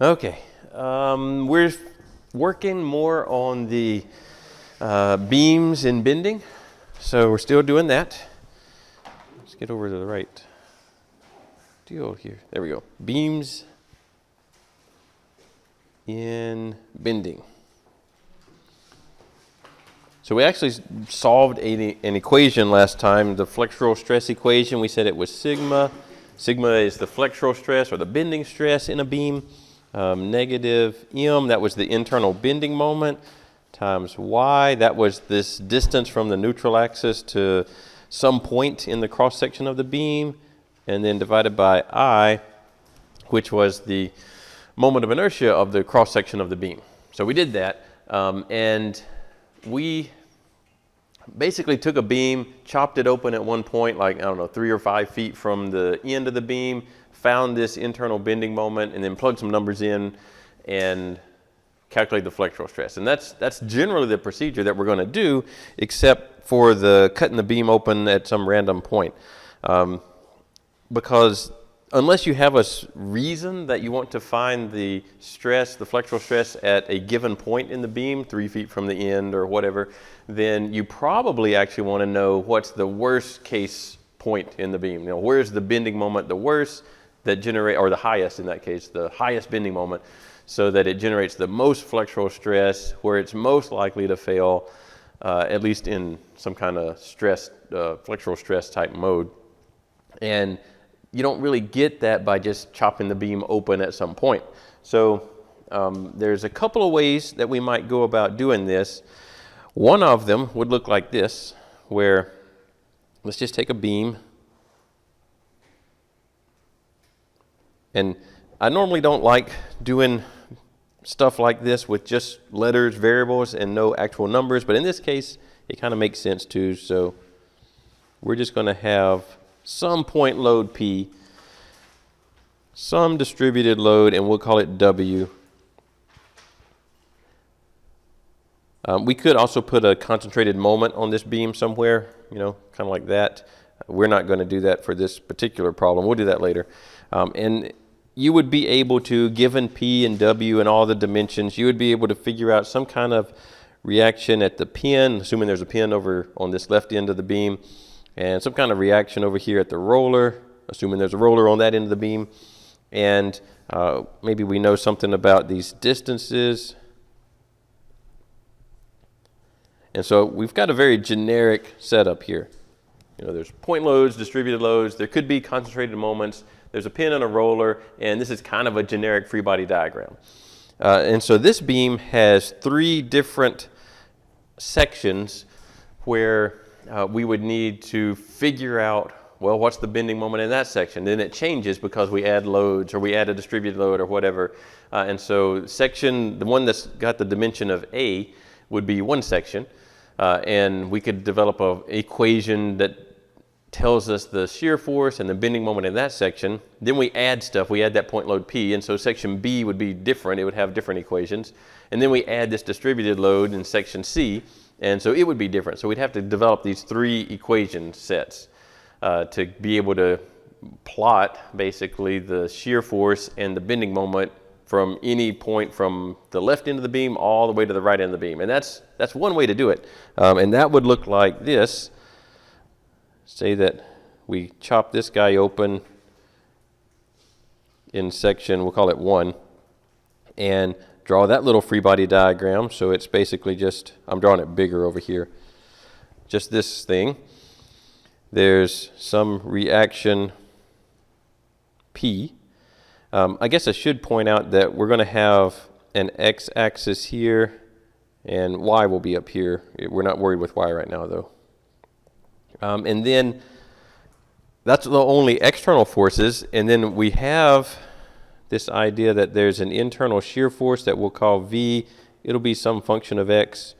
Okay, we're working more on the beams and bending, so we're still doing that. Let's get over to the right deal here. There we go. Beams in bending. So we actually solved an equation last time, the flexural stress equation. We said it was sigma. Sigma is the flexural stress or the bending stress in a beam. Negative m, that was the internal bending moment, times y, that was this distance from the neutral axis to some point in the cross section of the beam, and then divided by I, which was the moment of inertia of the cross section of the beam. So we did that, and we basically took a beam, chopped it open at one point, like, I don't know, 3 or 5 feet from the end of the beam, found this internal bending moment, and then plugged some numbers in and calculate the flexural stress. And that's generally the procedure that we're going to do, except for the cutting the beam open at some random point. Because unless you have a reason that you want to find the stress, the flexural stress at a given point in the beam, 3 feet from the end or whatever, then you probably actually want to know what's the worst case point in the beam. You know, where's the bending moment the worst that generate, or the highest in that case, the highest bending moment, so that it generates the most flexural stress, where it's most likely to fail, at least in some kind of stress, flexural stress type mode. And you don't really get that by just chopping the beam open at some point. So there's a couple of ways that we might go about doing this. One of them would look like this, where let's just take a beam. And I normally don't like doing stuff like this with just letters, variables, and no actual numbers, but in this case, it kind of makes sense too. So we're just going to have some point load P, some distributed load, and we'll call it W. We could also put a concentrated moment on this beam somewhere, you know, kind of like that. We're not going to do that for this particular problem. We'll do that later. And you would be able to, given P and W and all the dimensions, you would be able to figure out some kind of reaction at the pin, assuming there's a pin over on this left end of the beam, and some kind of reaction over here at the roller, assuming there's a roller on that end of the beam. And maybe we know something about these distances. And so we've got a very generic setup here. You know, there's point loads, distributed loads, there could be concentrated moments, there's a pin and a roller, and this is kind of a generic free body diagram. And so this beam has 3 different sections where we would need to figure out, well, what's the bending moment in that section? Then it changes because we add loads or we add a distributed load or whatever. And so section, the one that's got the dimension of A would be one section. And we could develop an equation that tells us the shear force and the bending moment in that section. Then we add stuff, we add that point load P, and so section B would be different, it would have different equations. And then we add this distributed load in section C, and so it would be different. So we'd have to develop these 3 equation sets to be able to plot basically the shear force and the bending moment from any point from the left end of the beam all the way to the right end of the beam. And that's one way to do it. And that would look like this. Say that we chop this guy open in section, we'll call it 1, and draw that little free body diagram. So it's basically just, I'm drawing it bigger over here, just this thing. There's some reaction P. I guess I should point out that we're going to have an x-axis here, and y will be up here. We're not worried with y right now, though. And then that's the only external forces, and then we have this idea that there's an internal shear force that we'll call V. It'll be some function of x.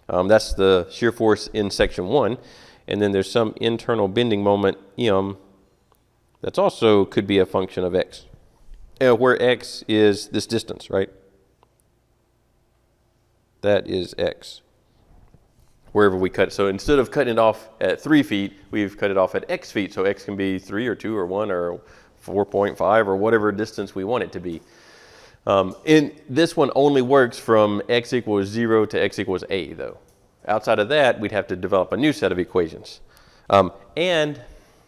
That's the shear force in section 1. And then there's some internal bending moment, M, that's also could be a function of x, where x is this distance, right? That is x, wherever we cut it. So instead of cutting it off at 3 feet, we've cut it off at x feet. So x can be 3 or 2 or 1 or 4.5 or whatever distance we want it to be. And this one only works from x equals 0 to x equals a, though. Outside of that, we'd have to develop a new set of equations. And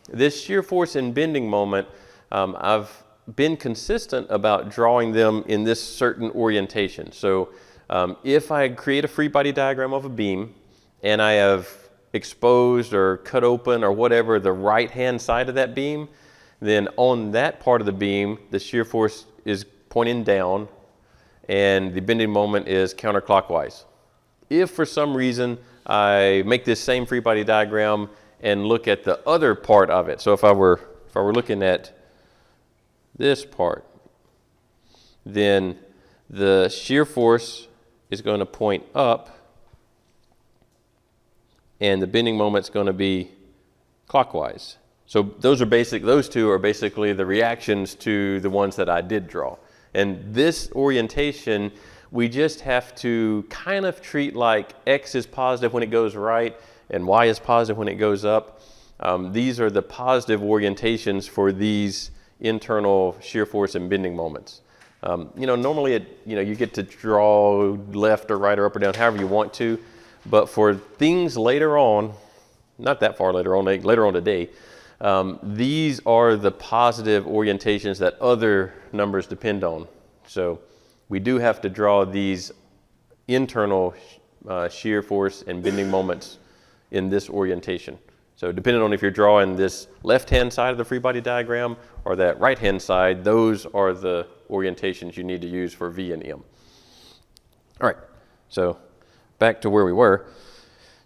this shear force and bending moment, I've been consistent about drawing them in this certain orientation. So if I create a free body diagram of a beam and I have exposed or cut open or whatever the right-hand side of that beam, then on that part of the beam, the shear force is pointing down and the bending moment is counterclockwise. If for some reason I make this same free body diagram and look at the other part of it, so if I were looking at this part, then the shear force is going to point up and the bending moment is going to be clockwise. So those two are basically the reactions to the ones that I did draw. And this orientation, we just have to kind of treat like x is positive when it goes right and y is positive when it goes up. These are the positive orientations for these internal shear force and bending moments. Normally you get to draw left or right or up or down however you want to, but for things later on, not that far later on today, these are the positive orientations that other numbers depend on. So we do have to draw these internal shear force and bending moments in this orientation. So depending on if you're drawing this left-hand side of the free body diagram or that right-hand side, those are the orientations you need to use for V and M. All right, so back to where we were.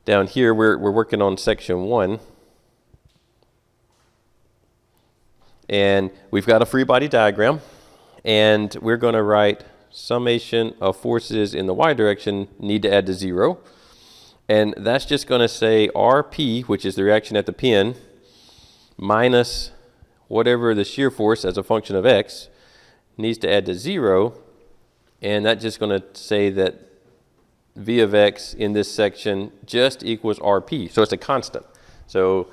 Down here, we're working on section 1. And we've got a free body diagram, and we're going to write summation of forces in the y direction need to add to 0. And that's just going to say RP, which is the reaction at the pin, minus whatever the shear force as a function of x needs to add to 0. And that's just going to say that V of x in this section just equals RP. So it's a constant. So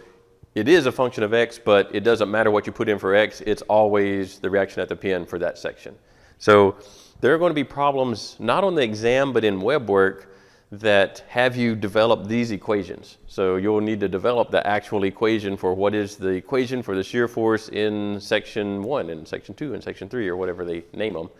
it is a function of x, but it doesn't matter what you put in for x. It's always the reaction at the pin for that section. So there are going to be problems not on the exam, but in web work that have you develop these equations. So you'll need to develop the actual equation for what is the equation for the shear force in section 1 and section 2 and section 3 or whatever they name them.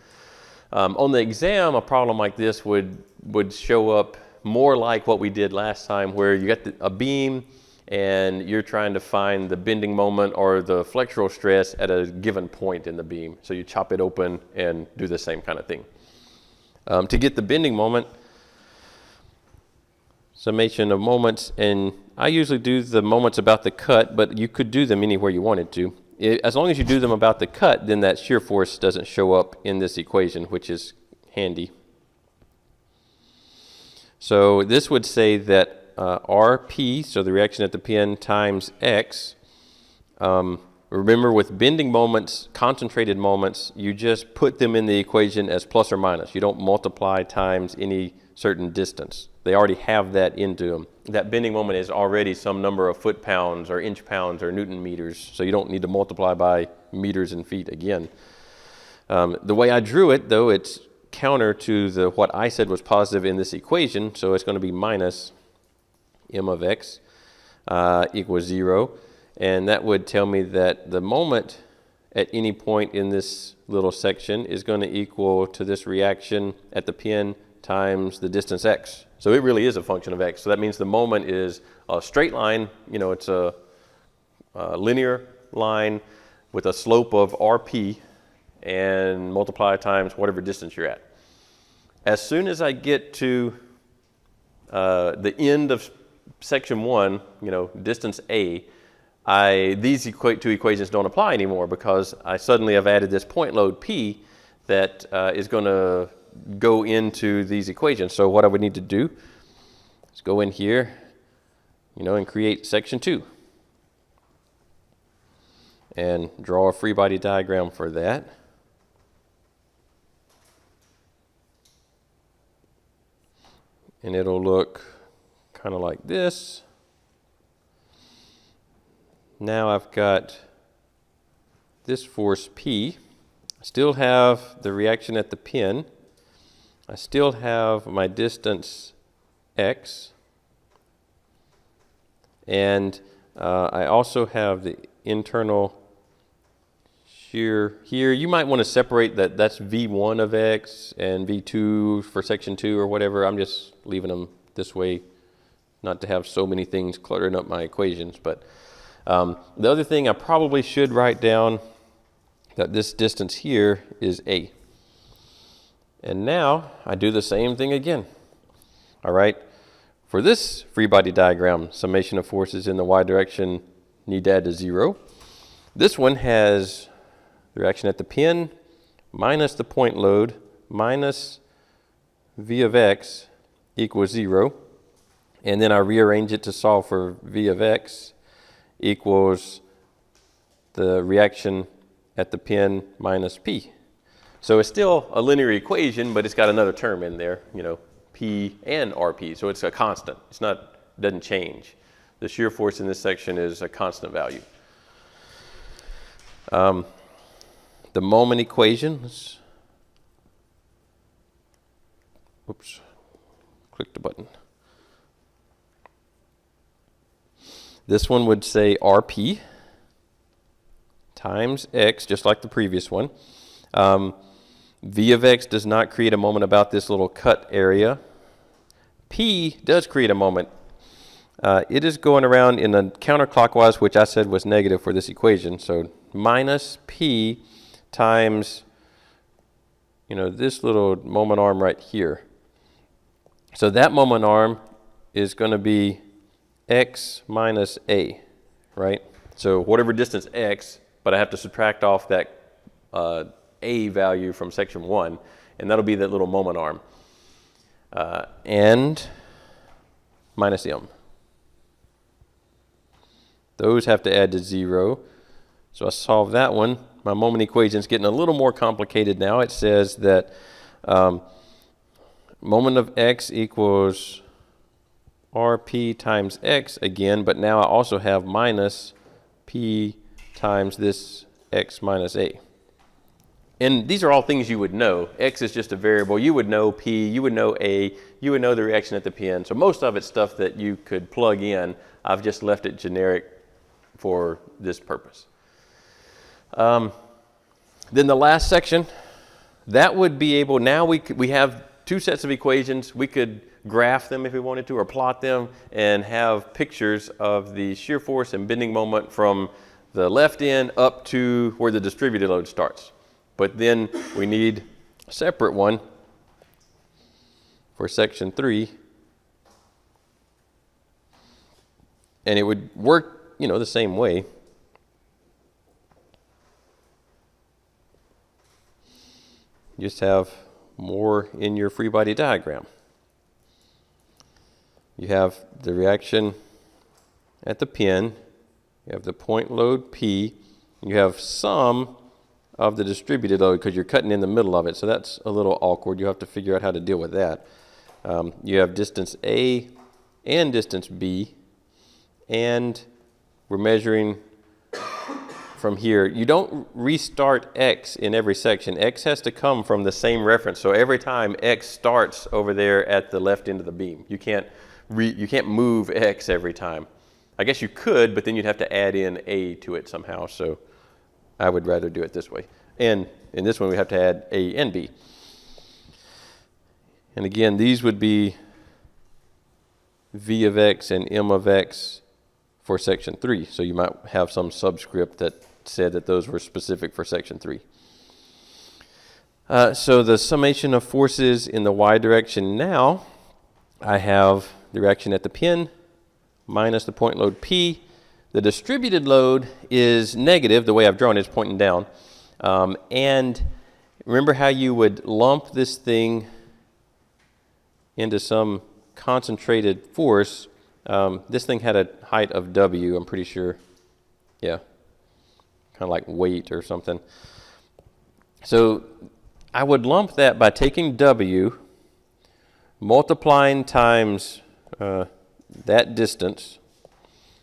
On the exam, a problem like this would show up more like what we did last time, where you got a beam and you're trying to find the bending moment or the flexural stress at a given point in the beam. So you chop it open and do the same kind of thing. To get the bending moment, summation of moments, and I usually do the moments about the cut, but you could do them anywhere you wanted to. As long as you do them about the cut, then that shear force doesn't show up in this equation, which is handy. So this would say that RP, so the reaction at the pin, times x. Remember, with bending moments, concentrated moments, you just put them in the equation as plus or minus. You don't multiply times any certain distance. They already have that into them. That bending moment is already some number of foot-pounds or inch-pounds or newton-meters, so you don't need to multiply by meters and feet again. The way I drew it, though, it's counter to what I said was positive in this equation, so it's going to be minus m of x equals 0, and that would tell me that the moment at any point in this little section is going to equal to this reaction at the pin times the distance x. So it really is a function of x. So that means the moment is a straight line, it's a linear line with a slope of RP and multiply times whatever distance you're at. As soon as I get to the end of section 1, distance A, these two equations don't apply anymore because I suddenly have added this point load P that is going to go into these equations. So what I would need to do is go in here, and create section 2 and draw a free body diagram for that. And it'll look kind of like this. Now I've got this force P. still have the reaction at the pin. I still have my distance x. And I also have the internal shear here. You might want to separate that. That's V1 of x and V2 for section 2 or whatever. I'm just leaving them this way, not to have so many things cluttering up my equations. But the other thing I probably should write down that this distance here is A. And now I do the same thing again. All right. For this free body diagram, summation of forces in the y direction need to add to 0. This one has the reaction at the pin minus the point load minus V of x equals 0. And then I rearrange it to solve for V of x equals the reaction at the pin minus P. So it's still a linear equation, but it's got another term in there, you know, P and RP. So it's a constant. It's not, doesn't change. The shear force in this section is a constant value. The moment equation, oops, click the button. This one would say RP times x, just like the previous one. V of x does not create a moment about this little cut area. P does create a moment. It is going around in a counterclockwise, which I said was negative for this equation. So minus P times, you know, this little moment arm right here. So that moment arm is going to be x minus A, right? So whatever distance x, but I have to subtract off that A value from section 1, and that'll be that little moment arm. And minus M. Those have to add to 0. So I solve that one. My moment equation is getting a little more complicated now. It says that moment of x equals RP times x again, but now I also have minus P times this x minus A. And these are all things you would know. X is just a variable. You would know P, you would know A, you would know the reaction at the pin. So most of it's stuff that you could plug in. I've just left it generic for this purpose. Then the last section, that would be able, now we have two sets of equations. We could graph them if we wanted to, or plot them and have pictures of the shear force and bending moment from the left end up to where the distributed load starts. But then we need a separate one for section 3. And it would work, you know, the same way. You just have more in your free body diagram. You have the reaction at the pin, you have the point load P, you have some of the distributed load because you're cutting in the middle of it, so that's a little awkward. You have to figure out how to deal with that. You have distance A and distance B, and we're measuring from here. You don't restart X in every section. X has to come from the same reference, so every time X starts over there at the left end of the beam. You can't move X every time. I guess you could, but then you'd have to add in A to it somehow, so I would rather do it this way. And in this one, we have to add A and B. And again, these would be V of x and M of x for section 3. So you might have some subscript that said that those were specific for section 3. So the summation of forces in the y direction now, I have the reaction at the pin minus the point load P. The distributed load is negative, the way I've drawn it is pointing down. And remember how you would lump this thing into some concentrated force. This thing had a height of W, I'm pretty sure. Yeah, kind of like weight or something. So I would lump that by taking W, multiplying times that distance,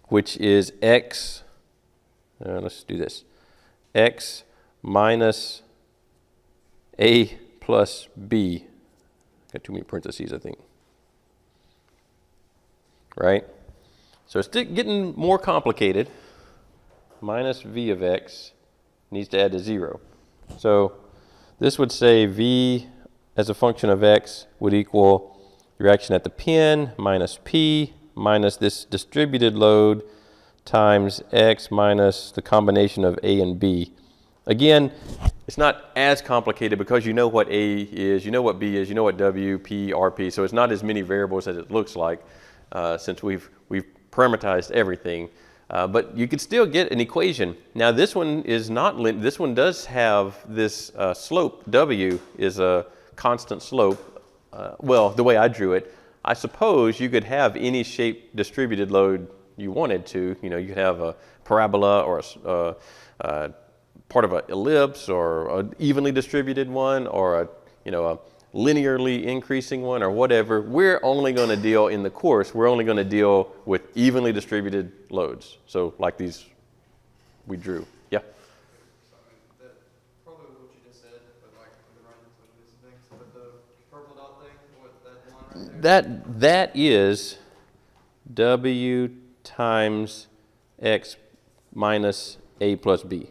which is x, let's do this, x minus A plus B. Got too many parentheses, I think. Right? So it's getting more complicated. Minus V of X needs to add to 0. So this would say V as a function of X would equal the reaction at the pin minus P minus this distributed load times X minus the combination of A and B. Again, it's not as complicated because you know what A is, you know what B is, you know what W, P, RP, so it's not as many variables as it looks like since we've parameterized everything. But you could still get an equation. Now this one is not, this one does have this slope, W is a constant slope. Well, the way I drew it, I suppose you could have any shape distributed load you wanted to. You know, you could have a parabola or a part of an ellipse or an evenly distributed one or a linearly increasing one or whatever. We're only going to deal in the course, we're only going to deal with evenly distributed loads. So like these we drew. Yeah? That probably what you just said, but like the right side of these things. But the purple dot thing, what that line right there? That is W times X minus A plus B.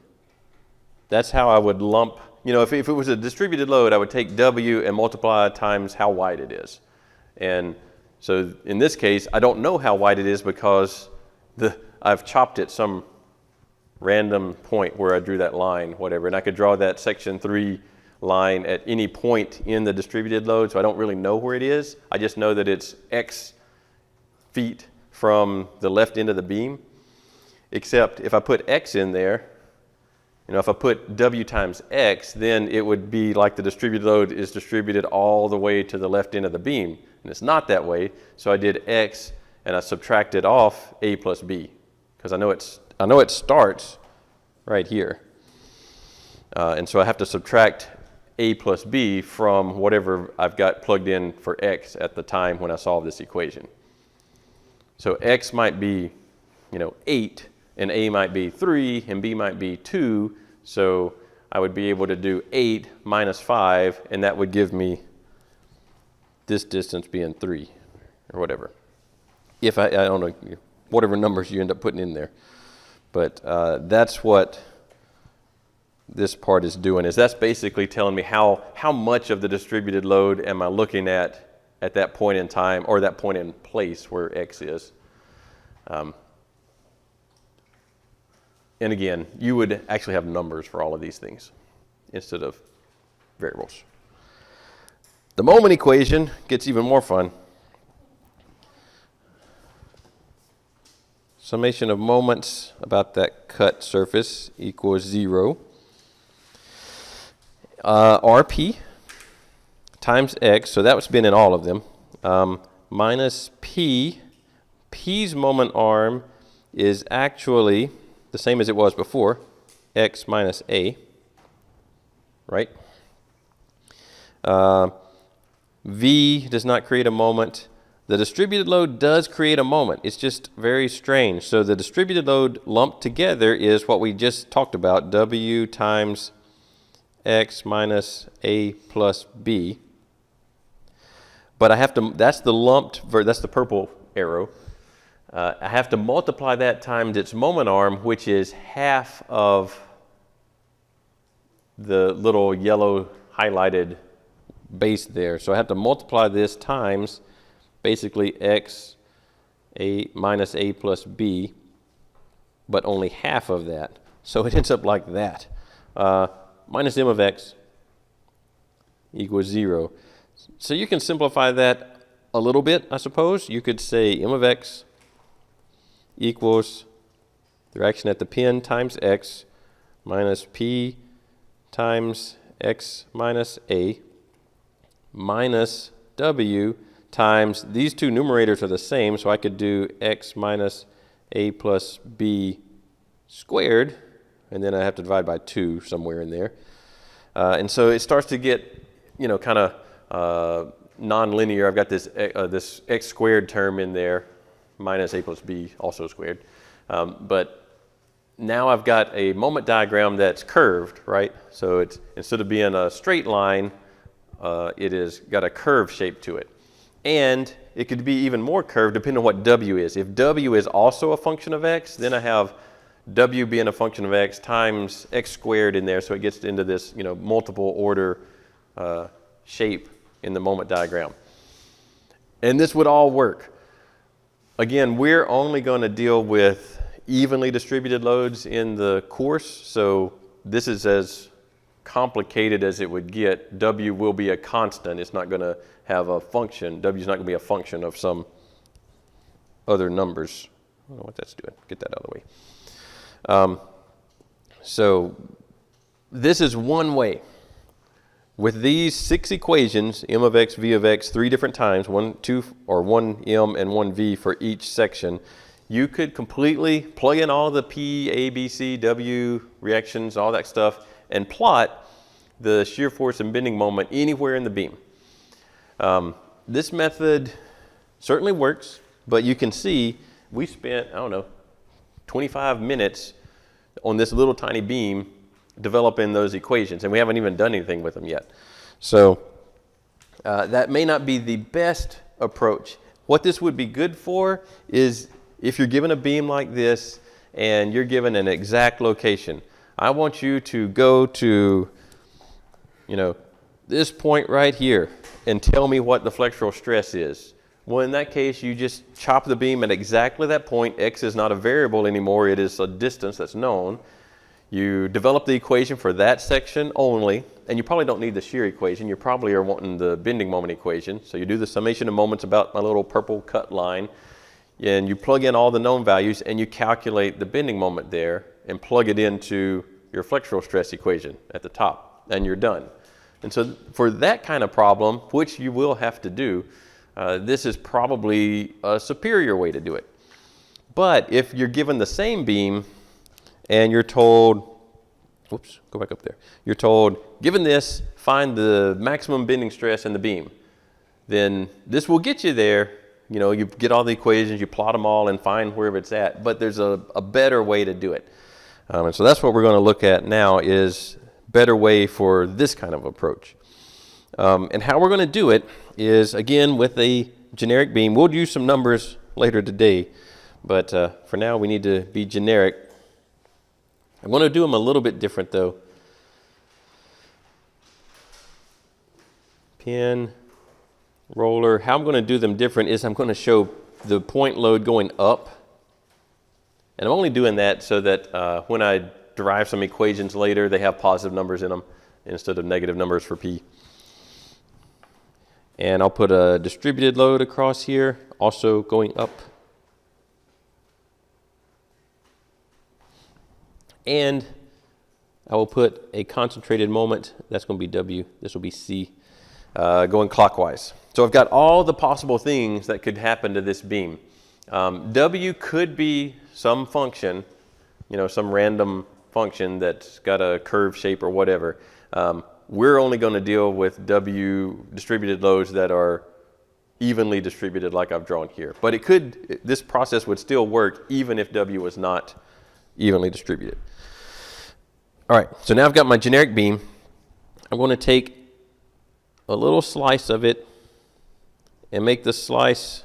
That's how I would lump, you know, if it was a distributed load, I would take W and multiply times how wide it is. And so in this case, I don't know how wide it is because I've chopped it some random point where I drew that line, whatever. And I could draw that section 3 line at any point in the distributed load, so I don't really know where it is. I just know that it's X feet from the left end of the beam, except if I put X in there, you know, if I put W times X, then it would be like the distributed load is distributed all the way to the left end of the beam. And it's not that way. So I did X and I subtracted off A plus B because I know it starts right here. And so I have to subtract A plus B from whatever I've got plugged in for X at the time when I solve this equation. So X might be, 8, and A might be 3, and B might be 2. So I would be able to do 8 minus 5, and that would give me this distance being 3, or whatever. If I don't know, whatever numbers you end up putting in there. But that's what this part is doing, is that's basically telling me how much of the distributed load am I looking at that point in time, or that point in place where X is. And again, you would actually have numbers for all of these things instead of variables. The moment equation gets even more fun. Summation of moments about that cut surface equals 0. RP times X, so that's been in all of them, minus P. P's moment arm is actually the same as it was before, X minus A, right? V does not create a moment. The distributed load does create a moment. It's just very strange. So the distributed load lumped together is what we just talked about, W times X minus A plus B. But I have to, that's the lumped, that's the purple arrow. I have to multiply that times its moment arm, which is half of the little yellow highlighted base there. So I have to multiply this times basically X A minus A plus B, but only half of that. So it ends up like that. Minus M of X equals 0. So you can simplify that a little bit, I suppose. You could say M of X equals the reaction at the pin times X minus P times X minus A minus W times, these two numerators are the same, so I could do X minus A plus B squared, and then I have to divide by 2 somewhere in there. And so it starts to get, kind of non-linear. I've got this, this X squared term in there, minus A plus B also squared. But now I've got a moment diagram that's curved, right? So it's, instead of being a straight line, it has got a curved shape to it. And it could be even more curved depending on what W is. If W is also a function of X, then I have W being a function of X times X squared in there, so it gets into this, you know, multiple order shape in the moment diagram. And this would all work. Again, we're only going to deal with evenly distributed loads in the course, so this is as complicated as it would get. W will be a constant. It's not going to have a function. W is not going to be a function of some other numbers. I don't know what that's doing. Get that out of the way. So this is one way. With these 6 equations, m of x, v of x, 3 different times, 1 m and 1 v for each section, you could completely plug in all the p, a, b, c, w reactions, all that stuff, and plot the shear force and bending moment anywhere in the beam. This method certainly works, but you can see we spent, I don't know, 25 minutes on this little tiny beam developing those equations, and we haven't even done anything with them yet. So that may not be the best approach. What this would be good for is if you're given a beam like this and you're given an exact location. I want you to go to, you know, this point right here and tell me what the flexural stress is. Well, in that case, you just chop the beam at exactly that point. X is not a variable anymore. It is a distance that's known. You develop the equation for that section only, and you probably don't need the shear equation. You probably are wanting the bending moment equation. So you do the summation of moments about my little purple cut line, and you plug in all the known values, and you calculate the bending moment there and plug it into your flexural stress equation at the top, and you're done. And so for that kind of problem, which you will have to do, this is probably a superior way to do it. But if you're given the same beam and you're told, whoops, go back up there. You're told, given this, find the maximum bending stress in the beam. Then this will get you there. You know, you get all the equations, you plot them all and find wherever it's at. But there's a better way to do it. And so that's what we're going to look at now is better way for this kind of approach. And how we're going to do it is, again, with a generic beam. We'll use some numbers later today, but for now we need to be generic. I'm going to do them a little bit different, though. Pin, roller. How I'm going to do them different is I'm going to show the point load going up. And I'm only doing that so that when I derive some equations later, they have positive numbers in them instead of negative numbers for P. And I'll put a distributed load across here, also going up. And I will put a concentrated moment. That's going to be W. This will be C, going clockwise. So I've got all the possible things that could happen to this beam. W could be some function, you know, some random function that's got a curved shape or whatever. We're only going to deal with W distributed loads that are evenly distributed like I've drawn here. But it could, this process would still work even if W was not evenly distributed. All right, so now I've got my generic beam. I'm going to take a little slice of it and make the slice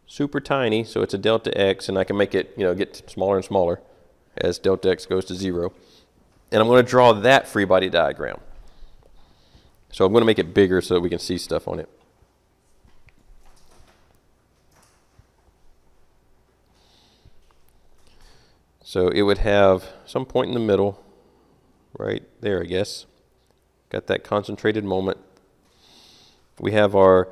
super tiny so it's a delta X, and I can make it, you know, get smaller and smaller as delta X goes to 0. And I'm going to draw that free body diagram. So I'm going to make it bigger so that we can see stuff on it. So it would have some point in the middle, right there, I guess. Got that concentrated moment. We have our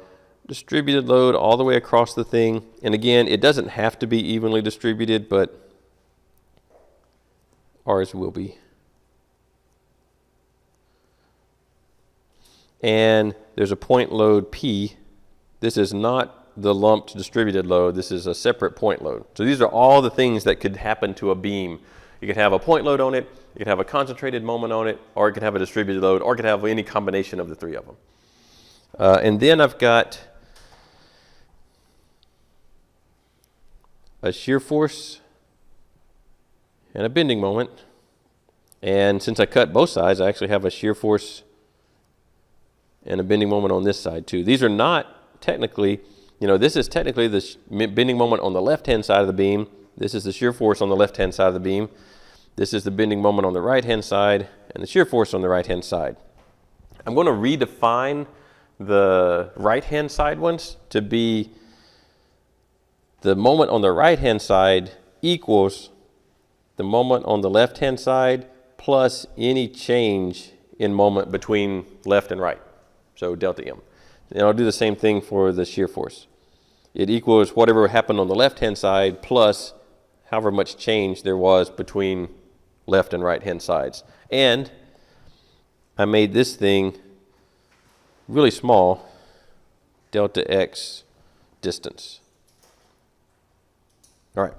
distributed load all the way across the thing. And again, it doesn't have to be evenly distributed, but ours will be. And there's a point load P. This is not the lumped distributed load. This is a separate point load. So these are all the things that could happen to a beam. You could have a point load on it, you could have a concentrated moment on it, or it could have a distributed load, or it could have any combination of the 3 of them. And then I've got a shear force and a bending moment. And since I cut both sides, I actually have a shear force and a bending moment on this side too. These are not technically, this is technically the bending moment on the left-hand side of the beam. This is the shear force on the left-hand side of the beam. This is the bending moment on the right-hand side and the shear force on the right-hand side. I'm going to redefine the right-hand side ones to be the moment on the right-hand side equals the moment on the left-hand side plus any change in moment between left and right, so delta M. And I'll do the same thing for the shear force. It equals whatever happened on the left-hand side plus however much change there was between left and right-hand sides. And I made this thing really small, delta X distance. All right.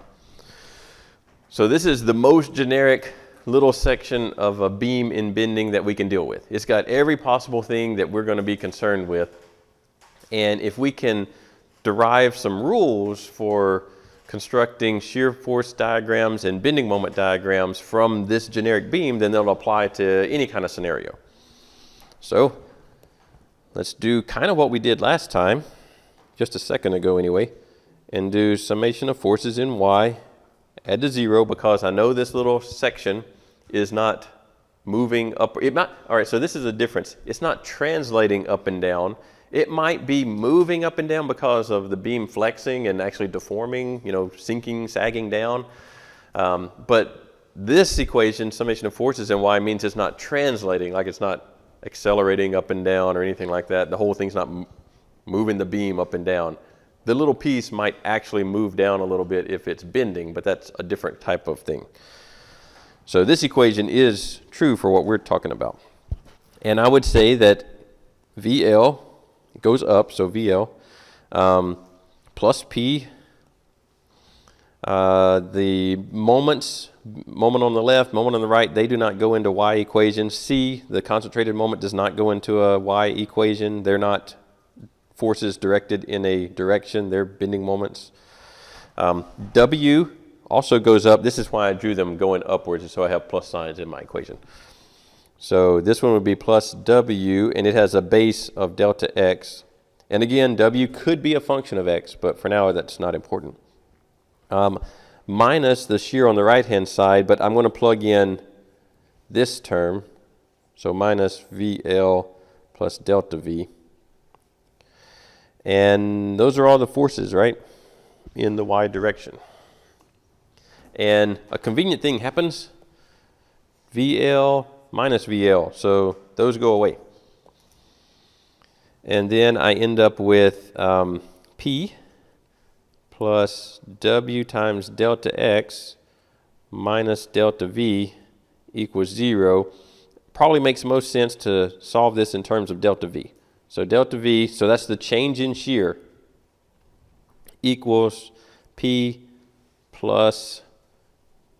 So this is the most generic little section of a beam in bending that we can deal with. It's got every possible thing that we're going to be concerned with. And if we can derive some rules for constructing shear force diagrams and bending moment diagrams from this generic beam, then they'll apply to any kind of scenario. So let's do kind of what we did last time, just a second ago anyway, and do summation of forces in Y, add to 0, because I know this little section is not moving up. All right, so this is a difference. It's not translating up and down. It might be moving up and down because of the beam flexing and actually deforming, sinking, sagging down. But this equation, summation of forces in Y, means it's not translating, like it's not accelerating up and down or anything like that. The whole thing's not moving the beam up and down. The little piece might actually move down a little bit if it's bending, but that's a different type of thing. So this equation is true for what we're talking about. And I would say that VL goes up, so VL plus P. The moment on the left, moment on the right, they do not go into Y equations. C, the concentrated moment, does not go into a Y equation. They're not forces directed in a direction. They're bending moments. W also goes up. This is why I drew them going upwards, so I have plus signs in my equation. So this one would be plus W, and it has a base of delta X. And again, W could be a function of X, but for now that's not important. Minus the shear on the right-hand side, but I'm going to plug in this term. So minus VL plus delta V. And those are all the forces, right, in the Y direction. And a convenient thing happens, VL minus VL, so those go away. And then I end up with P plus W times delta X minus delta V equals 0. Probably makes most sense to solve this in terms of delta V. So delta V, so that's the change in shear, equals P plus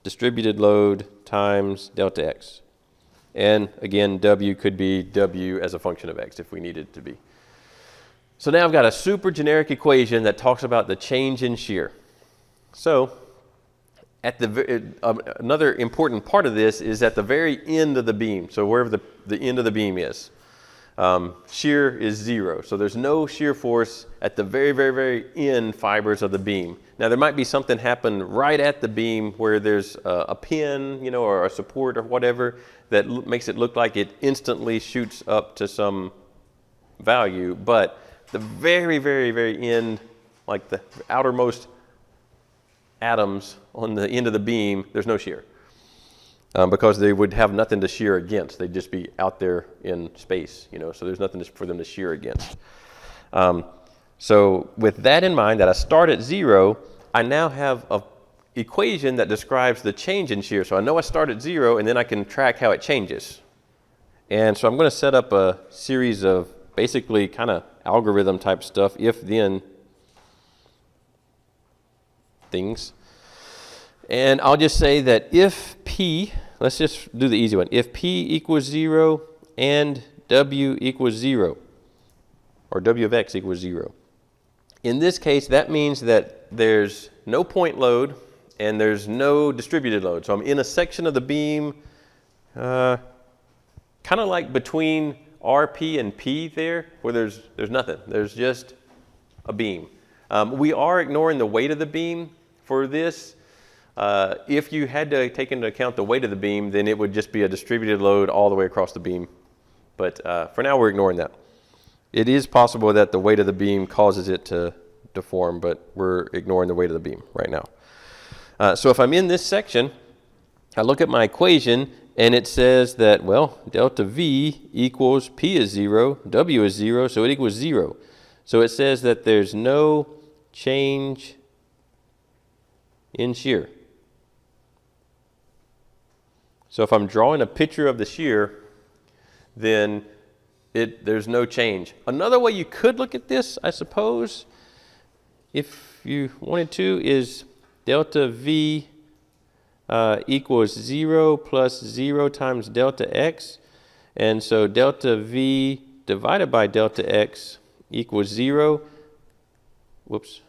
distributed load times delta X. And again, W could be W as a function of X if we needed it to be. So now I've got a super generic equation that talks about the change in shear. So at another important part of this is at the very end of the beam, so wherever the end of the beam is. Shear is 0, so there's no shear force at the very, very, very end fibers of the beam. Now there might be something happen right at the beam where there's a pin, or a support or whatever that makes it look like it instantly shoots up to some value, but the very, very, very end, like the outermost atoms on the end of the beam, there's no shear. Because they would have nothing to shear against. They'd just be out there in space, so there's nothing for them to shear against. So with that in mind, that I start at 0, I now have an equation that describes the change in shear. So I know I start at 0, and then I can track how it changes. And so I'm going to set up a series of basically kind of algorithm type stuff, if-then things. And I'll just say that if P, let's just do the easy one. If P equals 0 and W equals 0, or W of X equals 0. In this case, that means that there's no point load and there's no distributed load. So I'm in a section of the beam, kind of like between RP and P there, where there's nothing. There's just a beam. We are ignoring the weight of the beam for this. If you had to take into account the weight of the beam, then it would just be a distributed load all the way across the beam. But for now, we're ignoring that. It is possible that the weight of the beam causes it to deform, but we're ignoring the weight of the beam right now. So if I'm in this section, I look at my equation, and it says that, well, delta V equals P is 0, W is 0, so it equals 0. So it says that there's no change in shear. So if I'm drawing a picture of the shear, then there's no change. Another way you could look at this, I suppose, if you wanted to, is delta V equals 0 plus 0 times delta X. And so delta V divided by delta X equals 0. Whoops.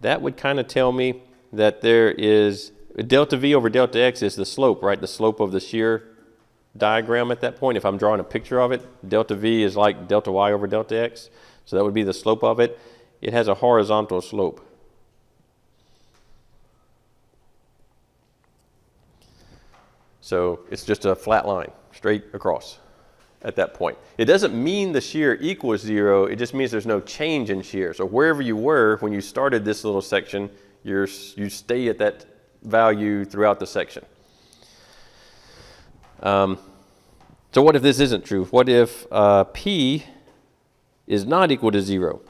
That would kind of tell me that there is delta V over delta X is the slope, right? The slope of the shear diagram at that point. If I'm drawing a picture of it, delta V is like delta Y over delta X. So that would be the slope of it. It has a horizontal slope. So it's just a flat line straight across at that point. It doesn't mean the shear equals 0. It just means there's no change in shear. So wherever you were when you started this little section, you stay at that value throughout the section. So what if this isn't true? What if P is not equal to 0?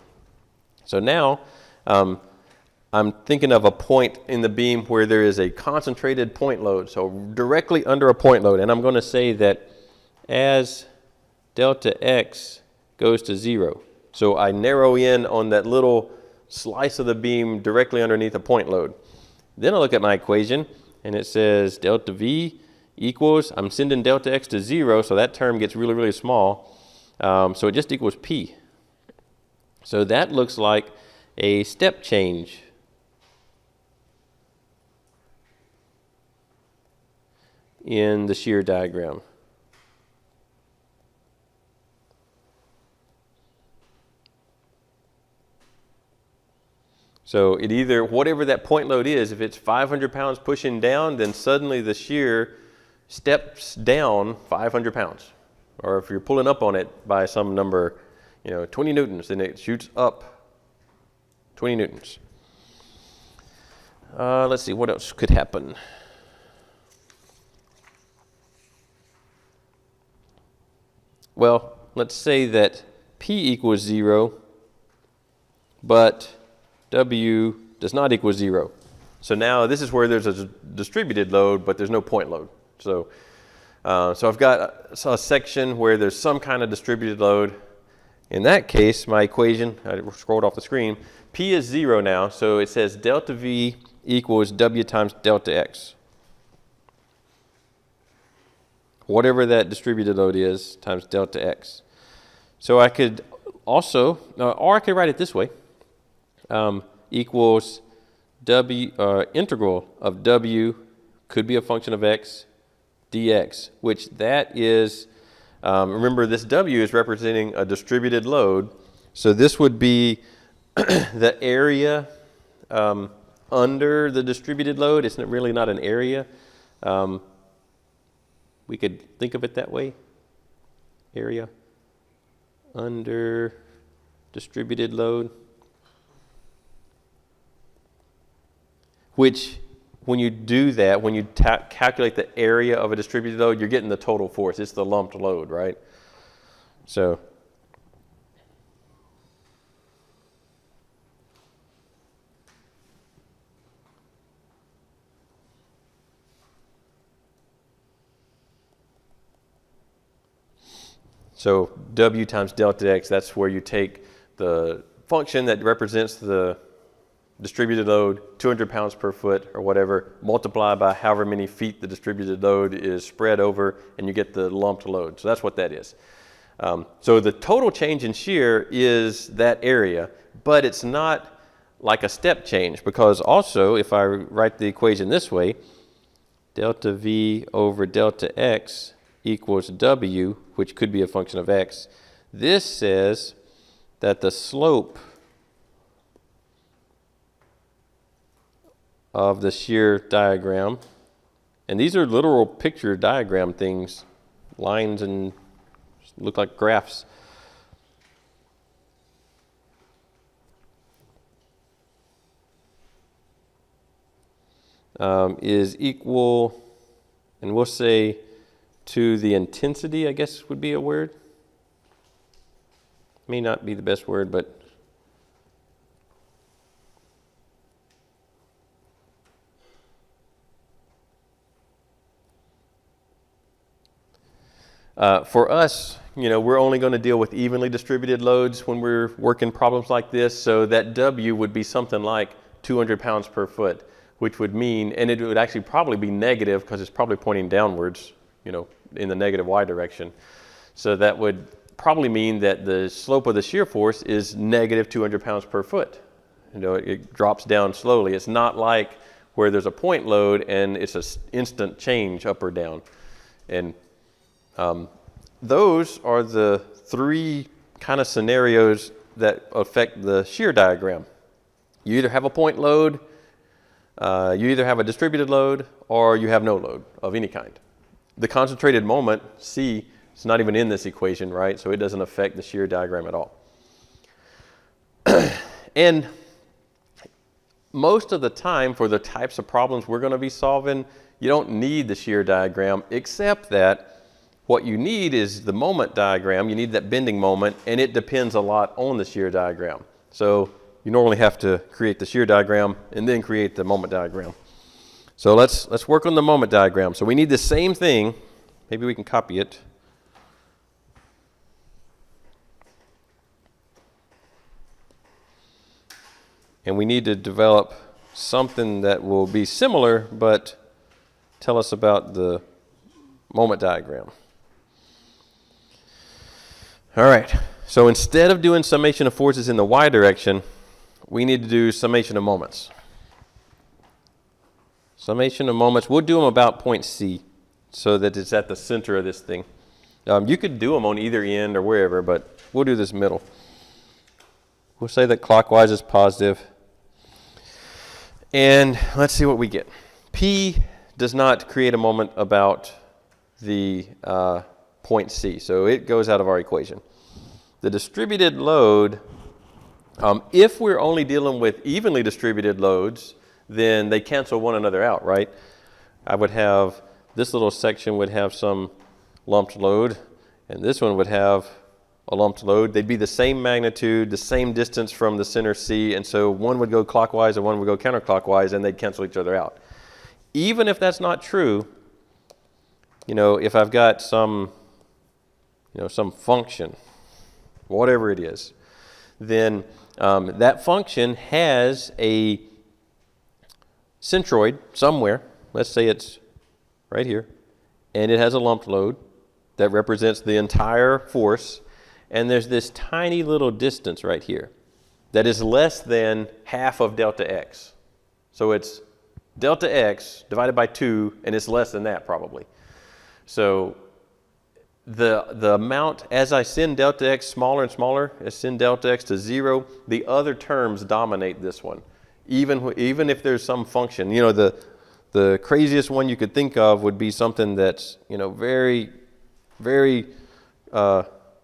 So now I'm thinking of a point in the beam where there is a concentrated point load, so directly under a point load. And I'm going to say that as delta X goes to 0, so I narrow in on that little slice of the beam directly underneath a point load. Then I look at my equation, and it says delta V equals, I'm sending delta X to 0, so that term gets really, really small. So it just equals P. So that looks like a step change in the shear diagram. So it either, whatever that point load is, if it's 500 pounds pushing down, then suddenly the shear steps down 500 pounds. Or if you're pulling up on it by some number, 20 newtons, then it shoots up 20 newtons. Let's see, what else could happen? Well, let's say that P equals 0, but W does not equal 0. So now this is where there's a distributed load, but there's no point load. So I've got a section where there's some kind of distributed load. In that case, my equation, I scrolled off the screen, P is 0 now, so it says delta V equals W times delta X. Whatever that distributed load is times delta X. So I could also, or I could write it this way, equals W, integral of W could be a function of X dx, which that is, remember this W is representing a distributed load. So this would be the area under the distributed load. It's really not an area. We could think of it that way. Area under distributed load. Which, when you do that, when you calculate the area of a distributed load, you're getting the total force. It's the lumped load, right? So W times delta X, that's where you take the function that represents the distributed load, 200 pounds per foot or whatever, multiply by however many feet the distributed load is spread over, and you get the lumped load. So that's what that is. So the total change in shear is that area, but it's not like a step change, because also if I write the equation this way, delta V over delta X equals W, which could be a function of X. This says that the slope of the shear diagram, and these are literal picture diagram things, lines and look like graphs. Is equal, and we'll say to the intensity, I guess would be a word. May not be the best word, but for us, we're only going to deal with evenly distributed loads when we're working problems like this, so that W would be something like 200 pounds per foot, which would mean, and it would actually probably be negative because it's probably pointing downwards, in the negative y direction. So that would probably mean that the slope of the shear force is negative 200 pounds per foot. It drops down slowly. It's not like where there's a point load and it's an instant change up or down. And those are the three kind of scenarios that affect the shear diagram. You either have a point load, you either have a distributed load, or you have no load of any kind. The concentrated moment, C, is not even in this equation, right? So it doesn't affect the shear diagram at all. And most of the time, for the types of problems we're going to be solving, you don't need the shear diagram, except that what you need is the moment diagram. You need that bending moment, and it depends a lot on the shear diagram. So you normally have to create the shear diagram and then create the moment diagram. So let's work on the moment diagram. So we need the same thing. Maybe we can copy it. And we need to develop something that will be similar, but tell us about the moment diagram. All right. So instead of doing summation of forces in the y direction, we need to do summation of moments. Summation of moments, we'll do them about point C so that it's at the center of this thing. You could do them on either end or wherever, but we'll do this middle. We'll say that clockwise is positive. And let's see what we get. P does not create a moment about the point C, so it goes out of our equation. The distributed load, if we're only dealing with evenly distributed loads, then they cancel one another out, right? I would have, this little section would have some lumped load, and this one would have a lumped load. They'd be the same magnitude, the same distance from the center C, and so one would go clockwise and one would go counterclockwise, and they'd cancel each other out. Even if that's not true, if I've got some, some function, whatever it is, then that function has a centroid somewhere. Let's say it's right here, and it has a lumped load that represents the entire force, and there's this tiny little distance right here that is less than half of delta x. So it's delta x divided by 2, and it's less than that probably. So the amount, as I send delta x smaller and smaller, as send delta x to 0, the other terms dominate this one. Even if there's some function, the craziest one you could think of would be something that's, very, very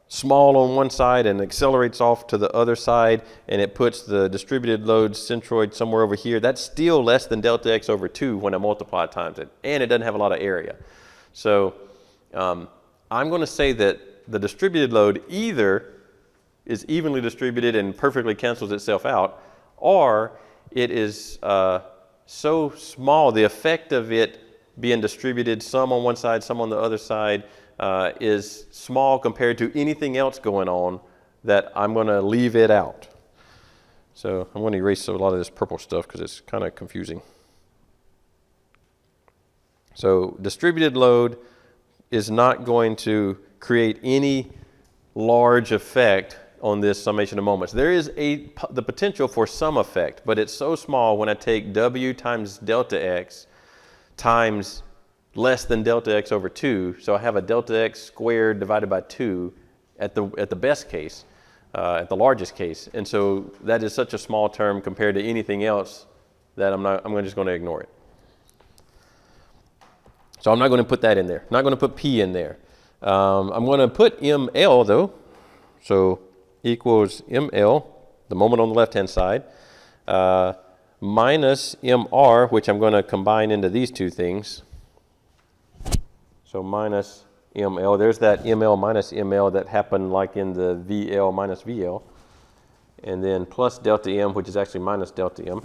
small on one side and accelerates off to the other side, and it puts the distributed load centroid somewhere over here. That's still less than delta x over 2 when I multiply times it, and it doesn't have a lot of area. So I'm going to say that the distributed load either is evenly distributed and perfectly cancels itself out, or it is so small, the effect of it being distributed, some on one side, some on the other side, is small compared to anything else going on, that I'm going to leave it out. So I'm going to erase a lot of this purple stuff because it's kind of confusing. So distributed load is not going to create any large effect on this summation of moments. There is the potential for some effect, but it's so small when I take W times delta X times less than delta X over 2. So I have a delta X squared divided by 2 at the best case, at the largest case. And so that is such a small term compared to anything else that I'm just going to ignore it. So I'm not going to put that in there. Not going to put P in there. I'm going to put ML though. So equals ML, the moment on the left-hand side, minus MR, which I'm going to combine into these two things. So minus ML. There's that ML minus ML that happened like in the VL minus VL. And then plus delta M, which is actually minus delta M.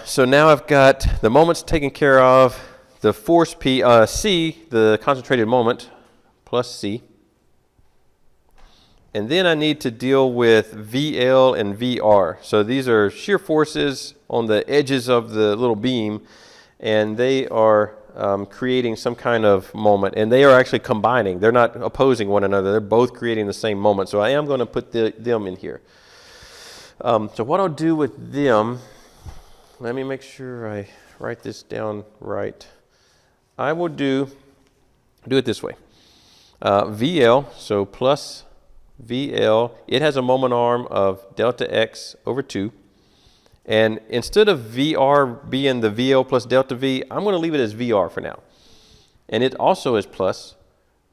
So now I've got the moments taken care of, the force P, C, the concentrated moment, plus C. And then I need to deal with VL and VR. So these are shear forces on the edges of the little beam, and they are creating some kind of moment. And they are actually combining. They're not opposing one another. They're both creating the same moment. So I am going to put them in here. So what I'll do with them, let me make sure I write this down right. I will do it this way. VL, so plus VL, it has a moment arm of delta X over 2. And instead of VR being the VL plus delta V, I'm going to leave it as VR for now. And it also is plus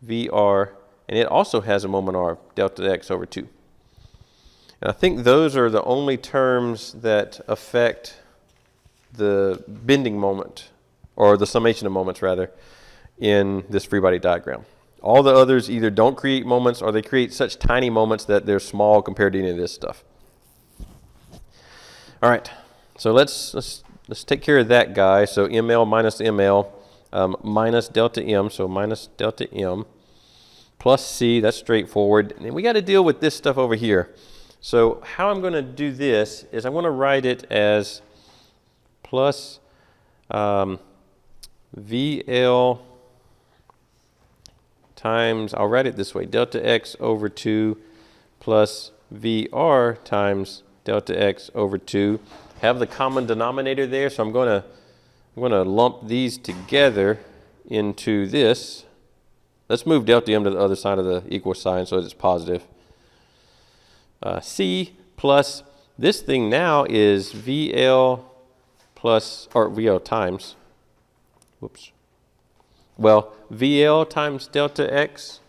VR, and it also has a moment arm delta X over 2. And I think those are the only terms that affect the bending moment, or the summation of moments rather, in this free body diagram. All the others either don't create moments or they create such tiny moments that they're small compared to any of this stuff. All right, so let's take care of that guy. So ML minus ML minus delta M, so minus delta M plus C, that's straightforward. And we got to deal with this stuff over here. So how I'm going to do this is I'm going to write it as plus VL times, I'll write it this way, delta X over 2 plus VR times delta X over 2. Have the common denominator there, so I'm going to lump these together into this. Let's move delta M to the other side of the equal sign so it's positive. C plus, this thing now is VL plus, or VL times, whoops. Well, VL times delta X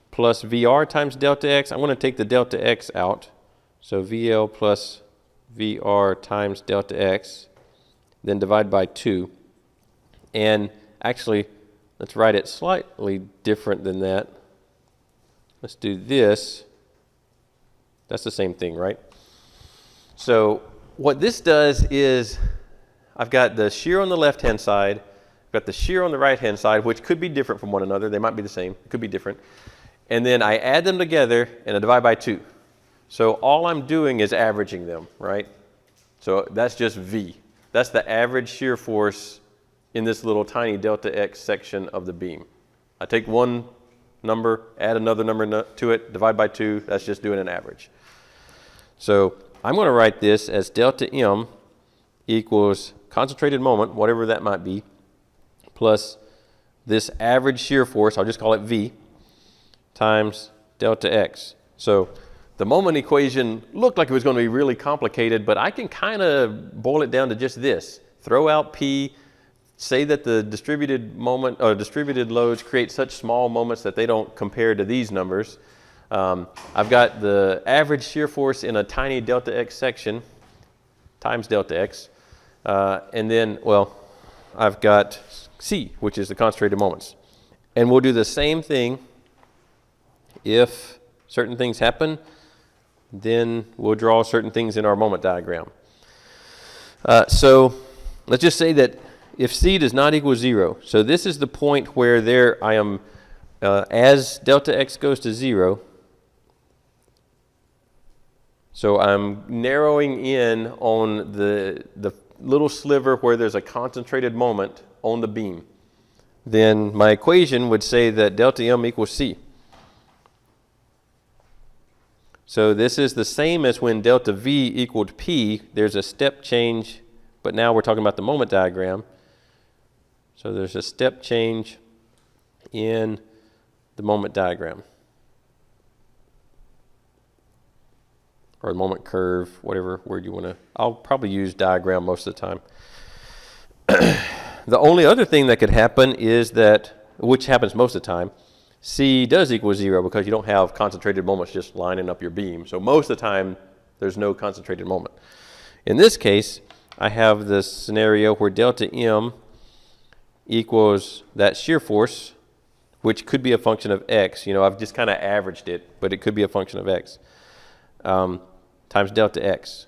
plus VR times delta X. I'm going to take the delta X out. So VL plus VR times delta X, then divide by 2. And actually, let's write it slightly different than that. Let's do this. That's the same thing, right? So what this does is I've got the shear on the left-hand side, I've got the shear on the right-hand side, which could be different from one another. They might be the same. It could be different. And then I add them together and I divide by 2. So all I'm doing is averaging them, right? So that's just V. That's the average shear force in this little tiny delta X section of the beam. I take one number, add another number to it, divide by 2. That's just doing an average. So I'm going to write this as delta M equals concentrated moment, whatever that might be, plus this average shear force, I'll just call it V, times delta X. So the moment equation looked like it was going to be really complicated, but I can kind of boil it down to just this. Throw out P, say that the distributed moment or distributed loads create such small moments that they don't compare to these numbers. I've got the average shear force in a tiny delta X section times delta X. And then, well, I've got C, which is the concentrated moments. And we'll do the same thing if certain things happen. Then we'll draw certain things in our moment diagram. So let's just say that if C does not equal 0, so this is the point where I am, as delta X goes to 0, so I'm narrowing in on the little sliver where there's a concentrated moment on the beam. Then my equation would say that delta M equals C. So this is the same as when delta V equaled P. There's a step change, but now we're talking about the moment diagram. So there's a step change in the moment diagram. Or the moment curve, whatever word you want to. I'll probably use diagram most of the time. The only other thing that could happen is that, which happens most of the time, C does equal 0 because you don't have concentrated moments just lining up your beam. So most of the time, there's no concentrated moment. In this case, I have this scenario where delta M equals that shear force, which could be a function of X. You know, I've just kind of averaged it, but it could be a function of X, times delta X.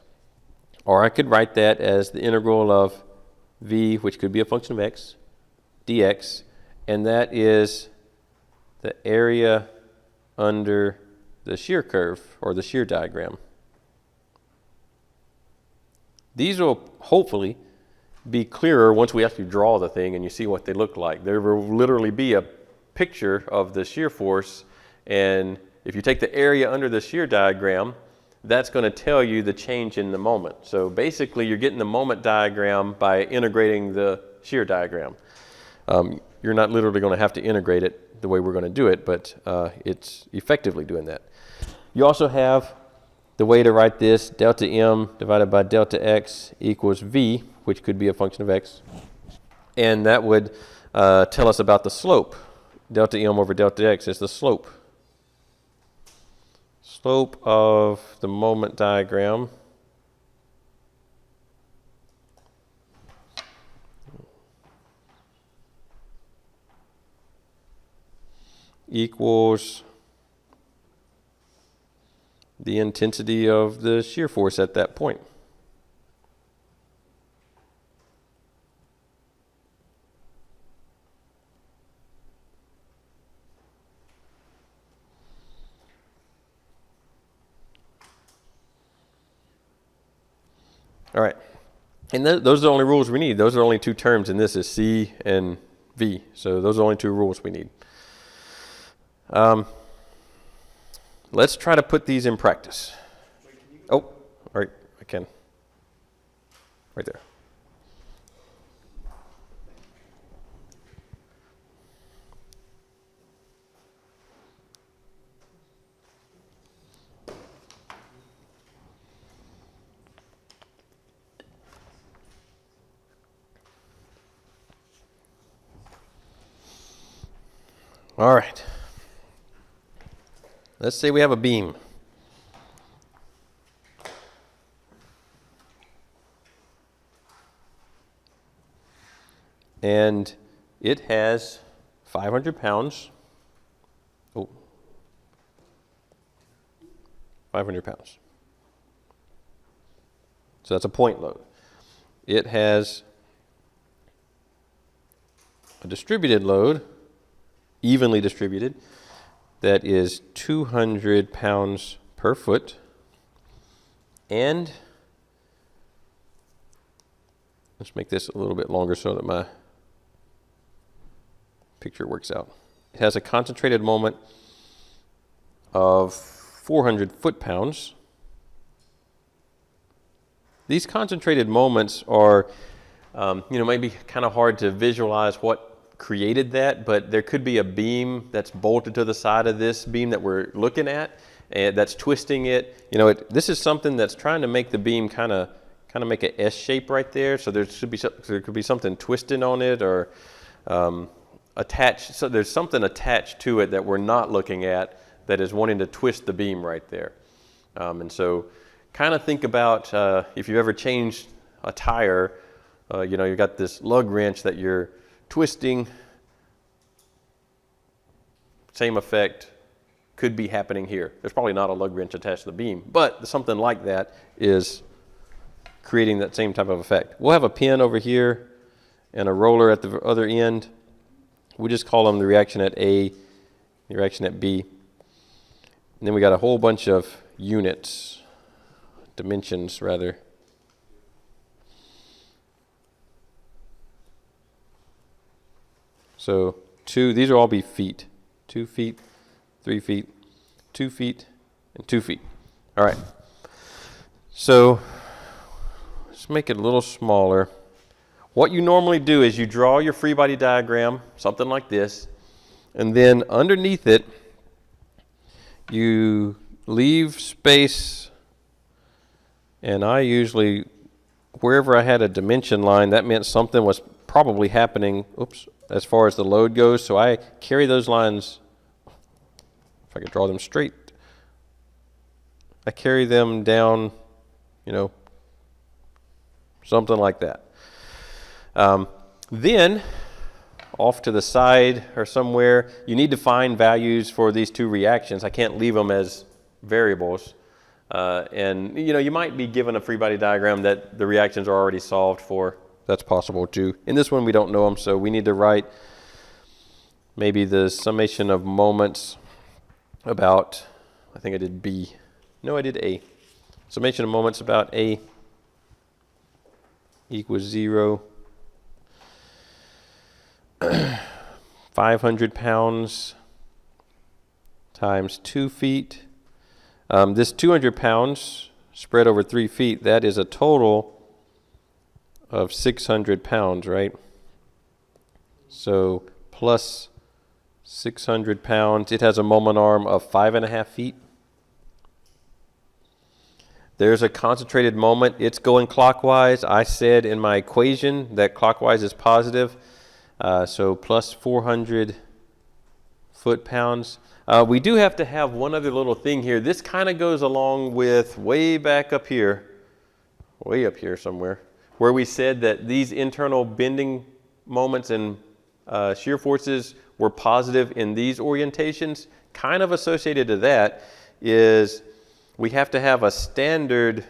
Or I could write that as the integral of V, which could be a function of X, dx, and that is the area under the shear curve, or the shear diagram. These will hopefully be clearer once we actually draw the thing and you see what they look like. There will literally be a picture of the shear force, and if you take the area under the shear diagram, that's going to tell you the change in the moment. So basically you're getting the moment diagram by integrating the shear diagram. You're not literally going to have to integrate it the way we're going to do it, but it's effectively doing that. You also have the way to write this, delta M divided by delta X equals V, which could be a function of X. And that would tell us about the slope. Delta M over delta X is the slope. Slope of the moment diagram equals the intensity of the shear force at that point. All right, and those are the only rules we need. Those are only two terms in this, is C and V. So those are the only two rules we need. Let's try to put these in practice. Oh, all right, I can. Right there. All right. Let's say we have a beam. And it has 500 pounds. Oh, 500 pounds. So that's a point load. It has a distributed load, evenly distributed, that is 200 pounds per foot. And let's make this a little bit longer so that my picture works out. It has a concentrated moment of 400 foot-pounds. These concentrated moments are, maybe kind of hard to visualize what created that, but there could be a beam that's bolted to the side of this beam that we're looking at, and that's twisting it. This is something that's trying to make the beam kind of make an S shape right there. So there could be something twisting on it, or attached. So there's something attached to it that we're not looking at that is wanting to twist the beam right there. And so kind of think about if you've ever changed a tire, you've got this lug wrench that you're twisting. Same effect could be happening here. There's probably not a lug wrench attached to the beam, but something like that is creating that same type of effect. We'll have a pin over here and a roller at the other end. We just call them the reaction at A, the reaction at B. And then we got a whole bunch of units, dimensions rather. So these will all be feet. 2 feet, 3 feet, 2 feet, and 2 feet. All right. So let's make it a little smaller. What you normally do is you draw your free body diagram, something like this, and then underneath it, you leave space, and I usually, wherever I had a dimension line, that meant something was probably happening, oops, as far as the load goes, so I carry those lines, if I could draw them straight, I carry them down, something like that. Then, off to the side or somewhere, you need to find values for these two reactions. I can't leave them as variables. And you might be given a free body diagram that the reactions are already solved for. That's possible too. In this one, we don't know them, so we need to write maybe the summation of moments about, I think I did B. No, I did A. Summation of moments about A equals 0. 500 pounds times 2 feet. This 200 pounds spread over 3 feet, that is a total of 600 pounds, right? So plus 600 pounds, it has a moment arm of 5.5 feet. There's a concentrated moment. It's going clockwise. I said in my equation that clockwise is positive. So plus 400 foot-pounds. We do have to have one other little thing here. This kind of goes along with way back up here, way up here somewhere, where we said that these internal bending moments and shear forces were positive in these orientations. Kind of associated to that is we have to have a standard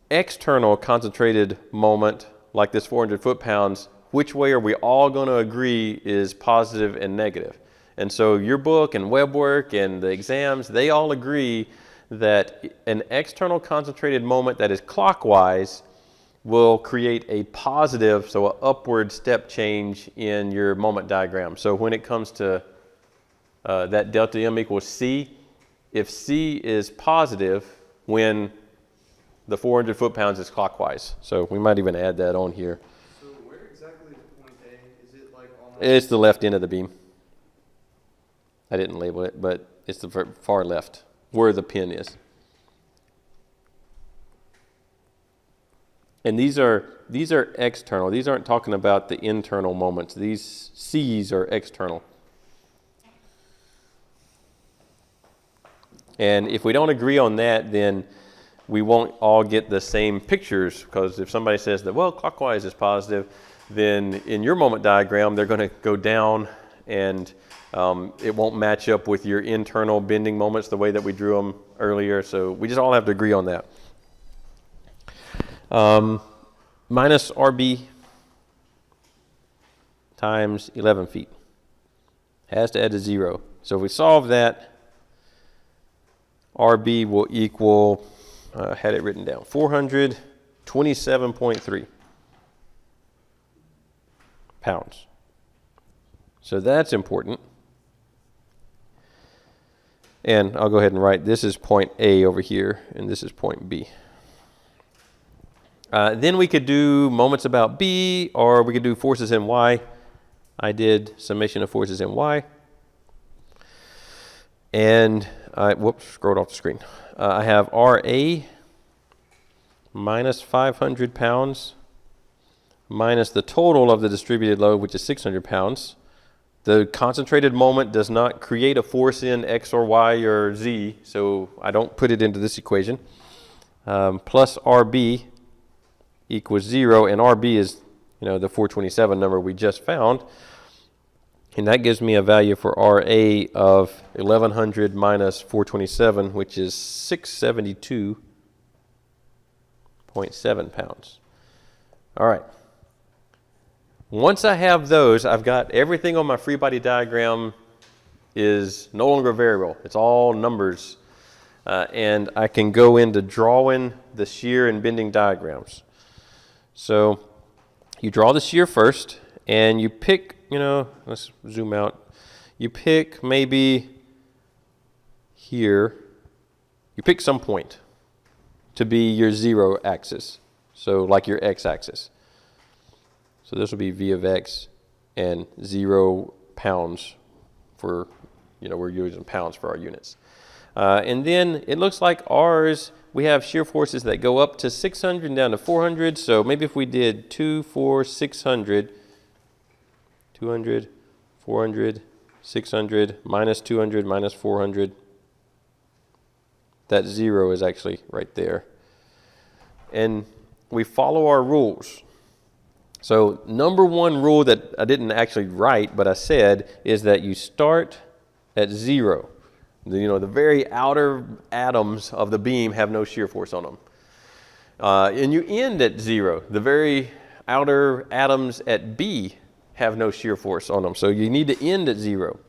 external concentrated moment like this 400 foot-pounds. Which way are we all going to agree is positive and negative? And so your book and web work and the exams, they all agree that an external concentrated moment that is clockwise will create a positive, so an upward step change in your moment diagram. So when it comes to that delta M equals C, if C is positive when the 400 foot-pounds is clockwise. So we might even add that on here. So where exactly is point A? Is it like on It's the left end of the beam. I didn't label it, but it's the far left, where the pin is. And these are external. These aren't talking about the internal moments. These C's are external. And if we don't agree on that, then we won't all get the same pictures, because if somebody says that, well, clockwise is positive, then in your moment diagram, they're going to go down, and it won't match up with your internal bending moments the way that we drew them earlier. So we just all have to agree on that. Minus RB times 11 feet. Has to add a 0. So if we solve that, RB will equal, I had it written down, 427.3 pounds. So that's important. And I'll go ahead and write, this is point A over here, and this is point B. Then we could do moments about B, or we could do forces in Y. I did summation of forces in Y. And whoops, scrolled off the screen. I have RA minus 500 pounds minus the total of the distributed load, which is 600 pounds. The concentrated moment does not create a force in X or Y or Z, so I don't put it into this equation. Plus RB equals 0, and RB is, the 427 number we just found. And that gives me a value for RA of 1100 minus 427, which is 672.7 pounds. All right. Once I have those, I've got everything on my free body diagram is no longer a variable. It's all numbers. And I can go into drawing the shear and bending diagrams. So you draw the shear first, and you pick, let's zoom out. You pick maybe here you pick some point to be your 0 axis, so like your x-axis. So this will be v of x and 0 pounds for, we're using pounds for our units. And then it looks like ours, we have shear forces that go up to 600 and down to 400. So maybe if we did 2, 4, 600, 200, 400, 600, minus 200, minus 400, that 0 is actually right there. And we follow our rules. So number one rule that I didn't actually write, but I said, is that you start at 0. The very outer atoms of the beam have no shear force on them. And you end at 0. The very outer atoms at B have no shear force on them. So you need to end at 0.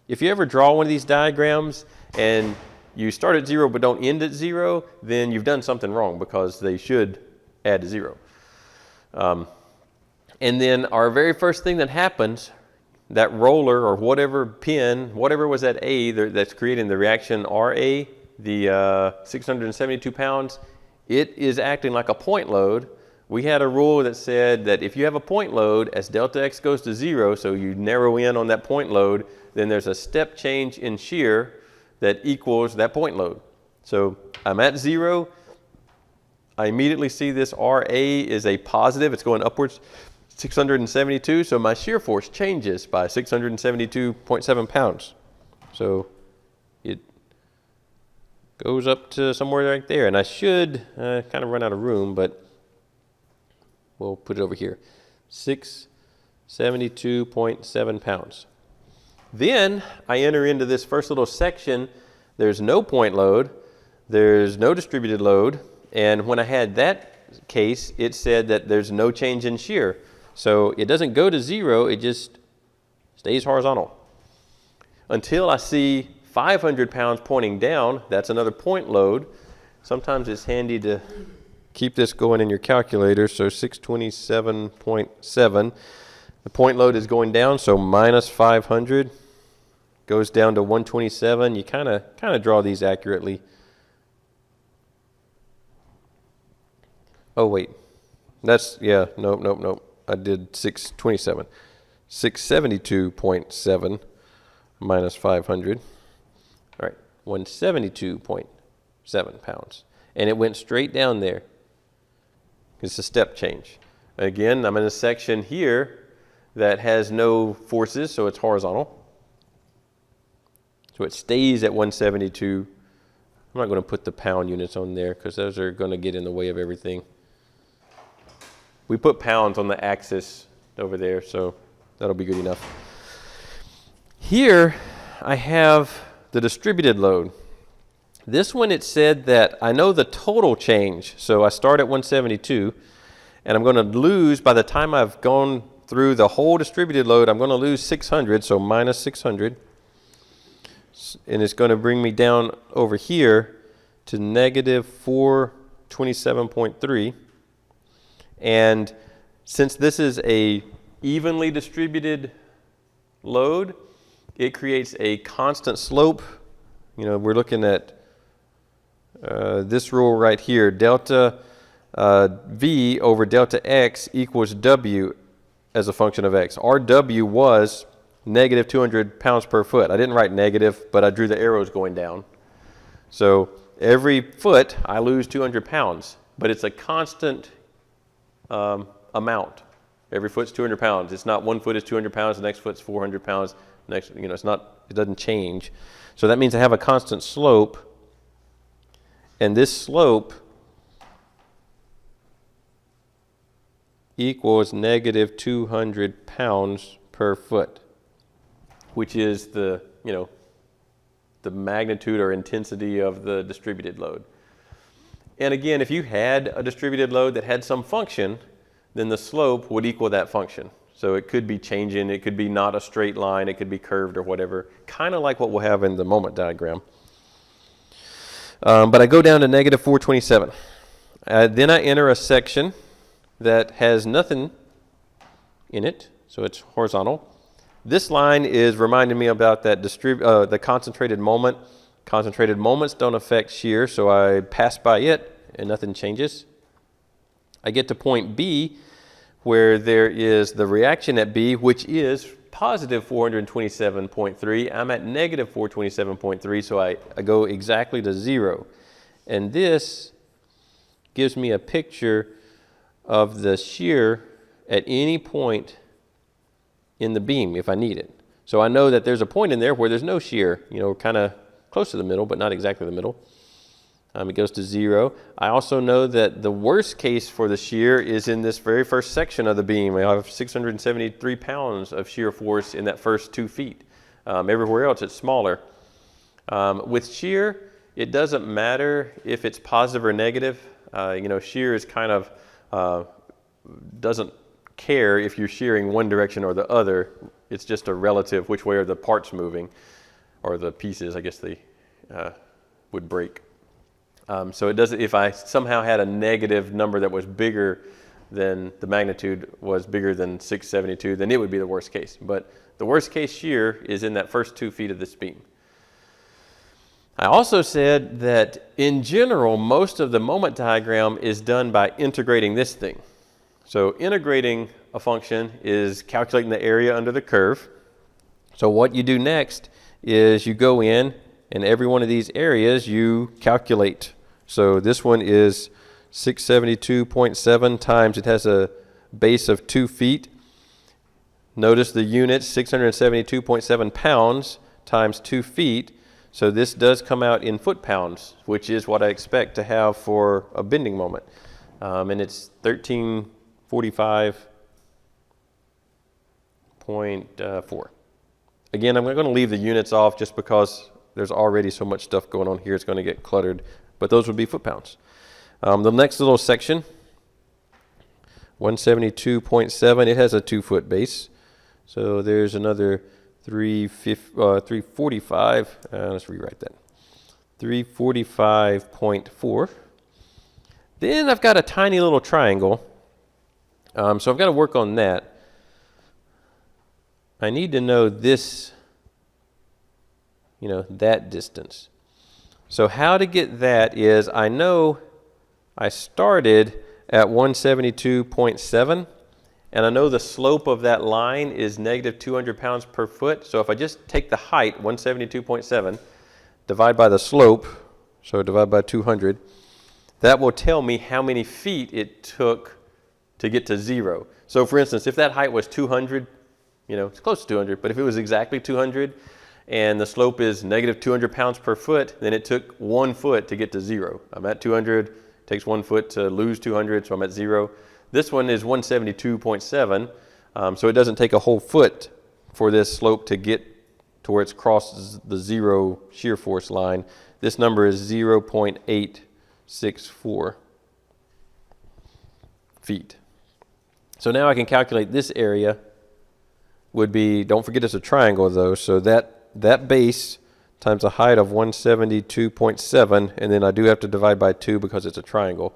If you ever draw one of these diagrams and you start at 0 but don't end at 0, then you've done something wrong, because they should add to 0. And then our very first thing that happens, that roller or whatever pin, whatever was at A that's creating the reaction RA, the 672 pounds, it is acting like a point load. We had a rule that said that if you have a point load, as delta x goes to 0, so you narrow in on that point load, then there's a step change in shear that equals that point load. So I'm at 0. I immediately see this RA is a positive. It's going upwards 672. So my shear force changes by 672.7 pounds. So it goes up to somewhere right there. And I should kind of run out of room, but we'll put it over here. 672.7 pounds. Then I enter into this first little section. There's no point load. There's no distributed load. And when I had that case, it said that there's no change in shear. So it doesn't go to 0. It just stays horizontal. Until I see 500 pounds pointing down. That's another point load. Sometimes it's handy to keep this going in your calculator. So 627.7. The point load is going down, so minus 500 goes down to 127. You kind of draw these accurately. Oh wait, that's nope. I did 627. 672.7 minus 500. All right, 172.7 pounds, and it went straight down there. It's a step change. Again, I'm in a section here that has no forces, so it's horizontal. So it stays at 172. I'm not going to put the pound units on there because those are going to get in the way of everything. We put pounds on the axis over there, so that'll be good enough. Here I have the distributed load. This one, it said that I know the total change, so I start at 172, and I'm going to lose, by the time I've gone through the whole distributed load, I'm going to lose 600, so minus 600. And it's going to bring me down over here to negative 427.3. And since this is a evenly distributed load, it creates a constant slope. We're looking at this rule right here. Delta V over delta X equals W as a function of X. Our W was negative 200 pounds per foot. I didn't write negative, but I drew the arrows going down. So every foot I lose 200 pounds, but it's a constant amount. Every foot's 200 pounds. It's not one foot is 200 pounds, the next foot's 400 pounds. Next, it doesn't change. So that means I have a constant slope, and this slope equals negative 200 pounds per foot, which is the magnitude or intensity of the distributed load. And again, if you had a distributed load that had some function, then the slope would equal that function. So it could be changing, it could be not a straight line, it could be curved or whatever, kind of like what we'll have in the moment diagram. But I go down to negative 427. Then I enter a section that has nothing in it, so it's horizontal. This line is reminding me about that the concentrated moment Concentrated moments don't affect shear, so I pass by it and nothing changes. I get to point B where there is the reaction at B, which is positive 427.3. I'm at negative 427.3, so I go exactly to 0. And this gives me a picture of the shear at any point in the beam if I need it. So I know that there's a point in there where there's no shear, you know, kind of close to the middle, but not exactly the middle. It goes to 0. I also know that the worst case for the shear is in this very first section of the beam. I have 673 pounds of shear force in that first 2 feet. Everywhere else it's smaller. With shear, it doesn't matter if it's positive or negative. You know, shear is kind of, doesn't care if you're shearing one direction or the other. It's just a relative which way are the parts moving, or the pieces, I guess they would break. So it doesn't, if I somehow had a negative number that was bigger than the magnitude was bigger than 672, then it would be the worst case. But the worst case shear is in that first 2 feet of this beam. I also said that in general, most of the moment diagram is done by integrating this thing. So integrating a function is calculating the area under the curve. So what you do next is you go in and every one of these areas you calculate. So this one is 672.7 times, it has a base of 2 feet. Notice the units, 672.7 pounds times 2 feet. So this does come out in foot-pounds, which is what I expect to have for a bending moment. And it's 1345.4. Again, I'm going to leave the units off just because there's already so much stuff going on here, it's going to get cluttered. But those would be foot-pounds. The next little section, 172.7, it has a 2-foot base. So there's another 345, let's rewrite that, 345.4. Then I've got a tiny little triangle, so I've got to work on that. I need to know this, you know, that distance. So how to get that is, I know I started at 172.7, and I know the slope of that line is negative 200 pounds per foot. So if I just take the height, 172.7, divide by the slope, so divide by 200, that will tell me how many feet it took to get to 0. So for instance, if that height was 200, you know, it's close to 200, but if it was exactly 200 and the slope is negative 200 pounds per foot, then it took 1 foot to get to 0. I'm at 200, it takes 1 foot to lose 200, so I'm at 0. This one is 172.7, so it doesn't take a whole foot for this slope to get to where it crosses the 0 shear force line. This number is 0.864 feet. So now I can calculate this area would be, don't forget it's a triangle though, so that base times a height of 172.7, and then I do have to divide by 2 because it's a triangle.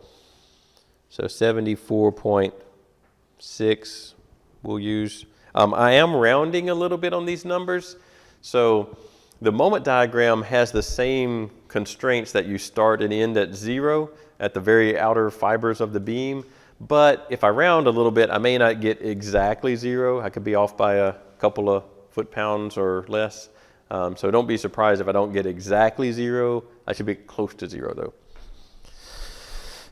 So 74.6 we'll use. I am rounding a little bit on these numbers. So the moment diagram has the same constraints that you start and end at 0 at the very outer fibers of the beam. But if I round a little bit, I may not get exactly 0. I could be off by a couple of foot-pounds or less. So don't be surprised if I don't get exactly 0. I should be close to 0 though.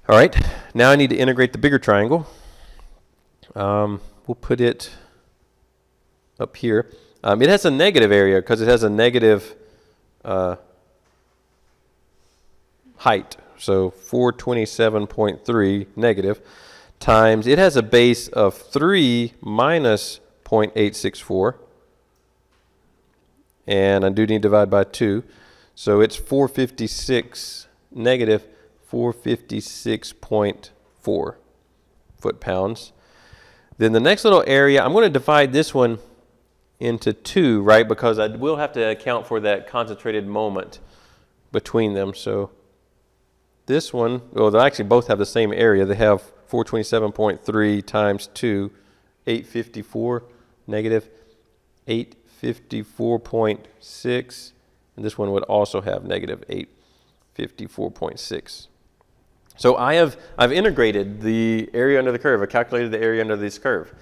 All right, now I need to integrate the bigger triangle. We'll put it up here. It has a negative area because it has a negative height. So 427.3 negative times, it has a base of 3 minus 0.864. And I do need to divide by 2. So it's 456 negative 456.4 foot-pounds. Then the next little area, I'm going to divide this one into 2, right? Because I will have to account for that concentrated moment between them. So this one, well, they actually both have the same area. They have 427.3 times 2, 854, negative 854.6, and this one would also have negative 854.6. So I've integrated the area under the curve. I calculated the area under this curve.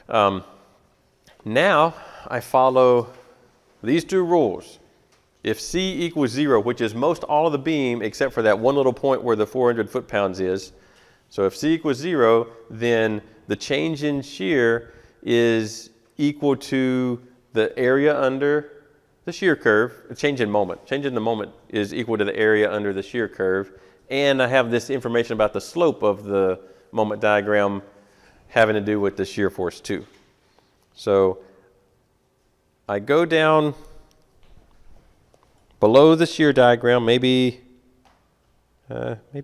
Now I follow these two rules. If C equals 0, which is most all of the beam except for that one little point where the 400 foot-pounds is, so if C equals 0, then the change in shear is equal to the area under the shear curve. Change in moment. Change in the moment is equal to the area under the shear curve. And I have this information about the slope of the moment diagram having to do with the shear force too. So I go down below the shear diagram, maybe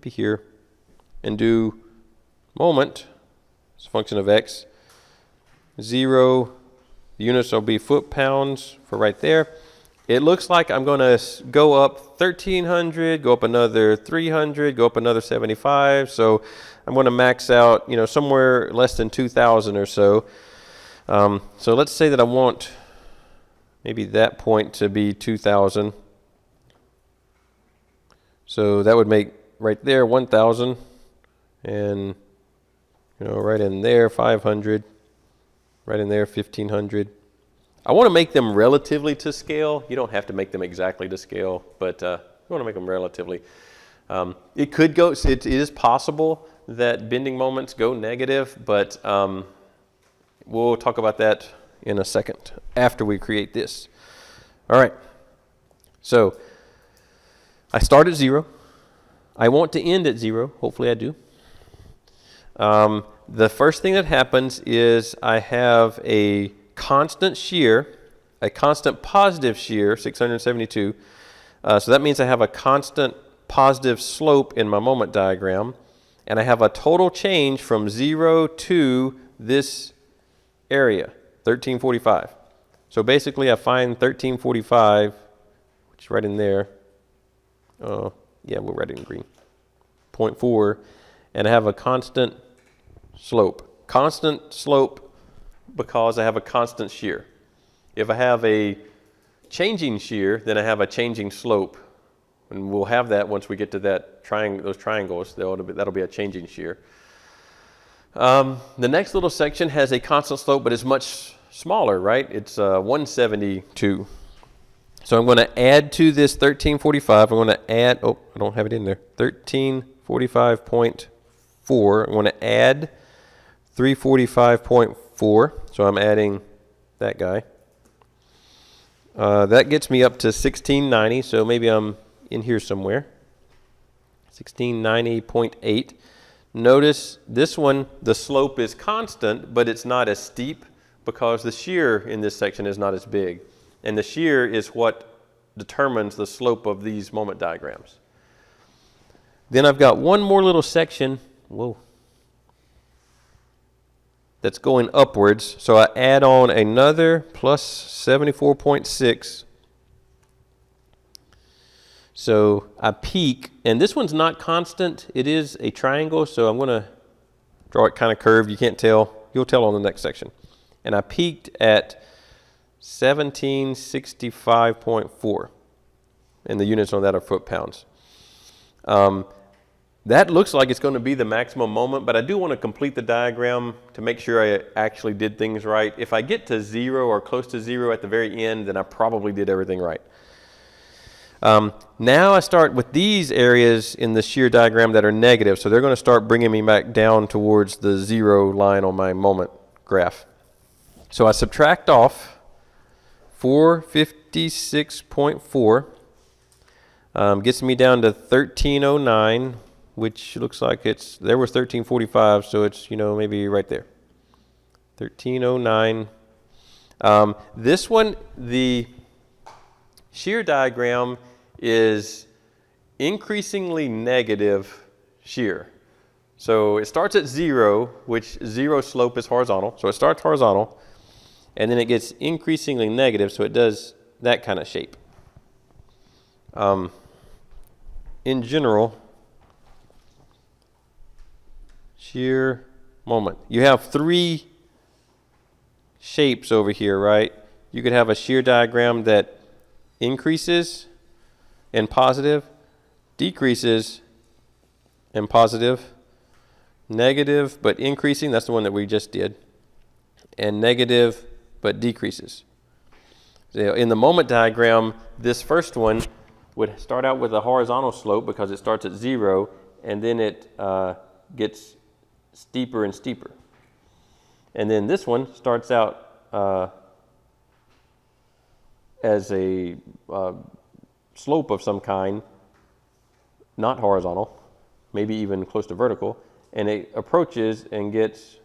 here, and do moment as a function of x. 0, the units will be foot-pounds for right there. It looks like I'm going to go up 1,300, go up another 300, go up another 75. So I'm going to max out, somewhere less than 2,000 or so. So let's say that I want maybe that point to be 2,000. So that would make right there 1,000, and right in there 500, right in there 1,500. I want to make them relatively to scale. You don't have to make them exactly to scale, but you want to make them relatively. It could go. It is possible that bending moments go negative, but we'll talk about that in a second after we create this. All right. So I start at 0. I want to end at 0. Hopefully I do. The first thing that happens is I have a constant shear, a constant positive shear, 672. So that means I have a constant positive slope in my moment diagram, and I have a total change from 0 to this area, 1345. So basically I find 1345, which is right in there. Oh, yeah, we'll write it in green. 0.4, and I have a constant slope. Constant slope because I have a constant shear. If I have a changing shear, then I have a changing slope. And we'll have that once we get to that those triangles. That'll be a changing shear. The next little section has a constant slope, but it's much smaller, right? It's 172. So I'm going to add to this 1345. I'm going to add, I don't have it in there, 1345.4. I'm going to add 345.4. So I'm adding that guy. That gets me up to 1690. So maybe I'm in here somewhere. 1690.8. Notice this one, the slope is constant, but it's not as steep because the shear in this section is not as big. And the shear is what determines the slope of these moment diagrams. Then I've got one more little section, that's going upwards. So I add on another plus 74.6. So I peak, and this one's not constant. It is a triangle, so I'm going to draw it kind of curved. You can't tell. You'll tell on the next section. And I peaked at 1765.4, and the units on that are foot-pounds. That looks like it's going to be the maximum moment, but I do want to complete the diagram to make sure I actually did things right. If I get to 0 or close to 0 at the very end, then I probably did everything right. Now I start with these areas in the shear diagram that are negative, so they're going to start bringing me back down towards the 0 line on my moment graph. So I subtract off 456.4, gets me down to 1309, which looks like there was 1345, so it's, maybe right there. 1309. This one, the shear diagram is increasingly negative shear. So it starts at 0, which 0 slope is horizontal. So it starts horizontal, and then it gets increasingly negative, so it does that kind of shape. In general, shear moment. You have 3 shapes over here, right? You could have a shear diagram that increases and positive, decreases and positive, negative but increasing, that's the one that we just did, and negative but decreases. So in the moment diagram, this first one would start out with a horizontal slope because it starts at 0, and then it gets steeper and steeper. And then this one starts out as a slope of some kind, not horizontal, maybe even close to vertical, and it approaches and gets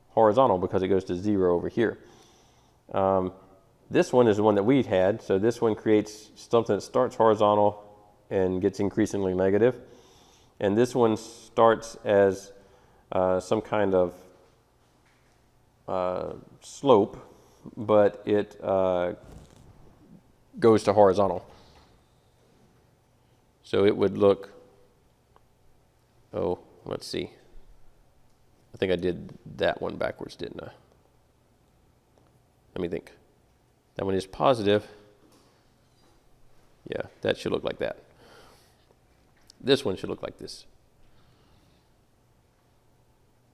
horizontal because it goes to 0 over here. This one is the one that we had, so this one creates something that starts horizontal and gets increasingly negative. And this one starts as some kind of slope, but it goes to horizontal. So it would look, oh, let's see. I think I did that one backwards, didn't I? Let me think. That one is positive. Yeah, that should look like that. This one should look like this.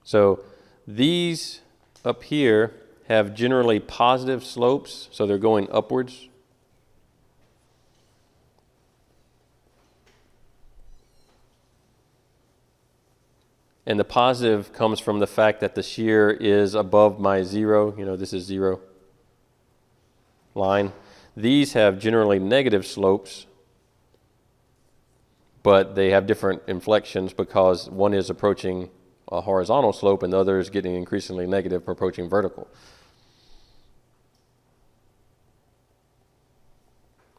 So these up here have generally positive slopes, so they're going upwards. And the positive comes from the fact that the shear is above my 0. You know, this is 0 line. These have generally negative slopes, but they have different inflections because one is approaching a horizontal slope and the other is getting increasingly negative, approaching vertical.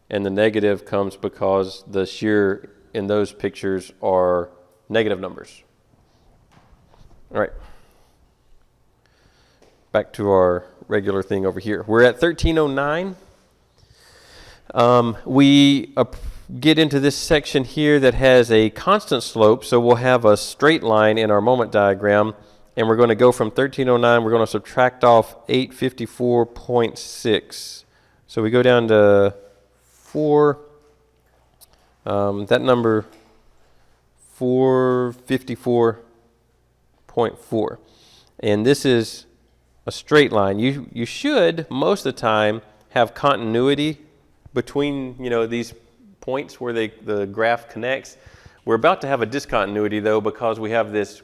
And the negative comes because the shear in those pictures are negative numbers. All right. Back to our regular thing over here. We're at 1309. We get into this section here that has a constant slope, so we'll have a straight line in our moment diagram, and we're going to go from 1309, we're going to subtract off 854.6. So we go down to 4, that number 454.4. And this is a straight line. You should, most of the time, have continuity between, you know, these points where the graph connects. We're about to have a discontinuity, though, because we have this,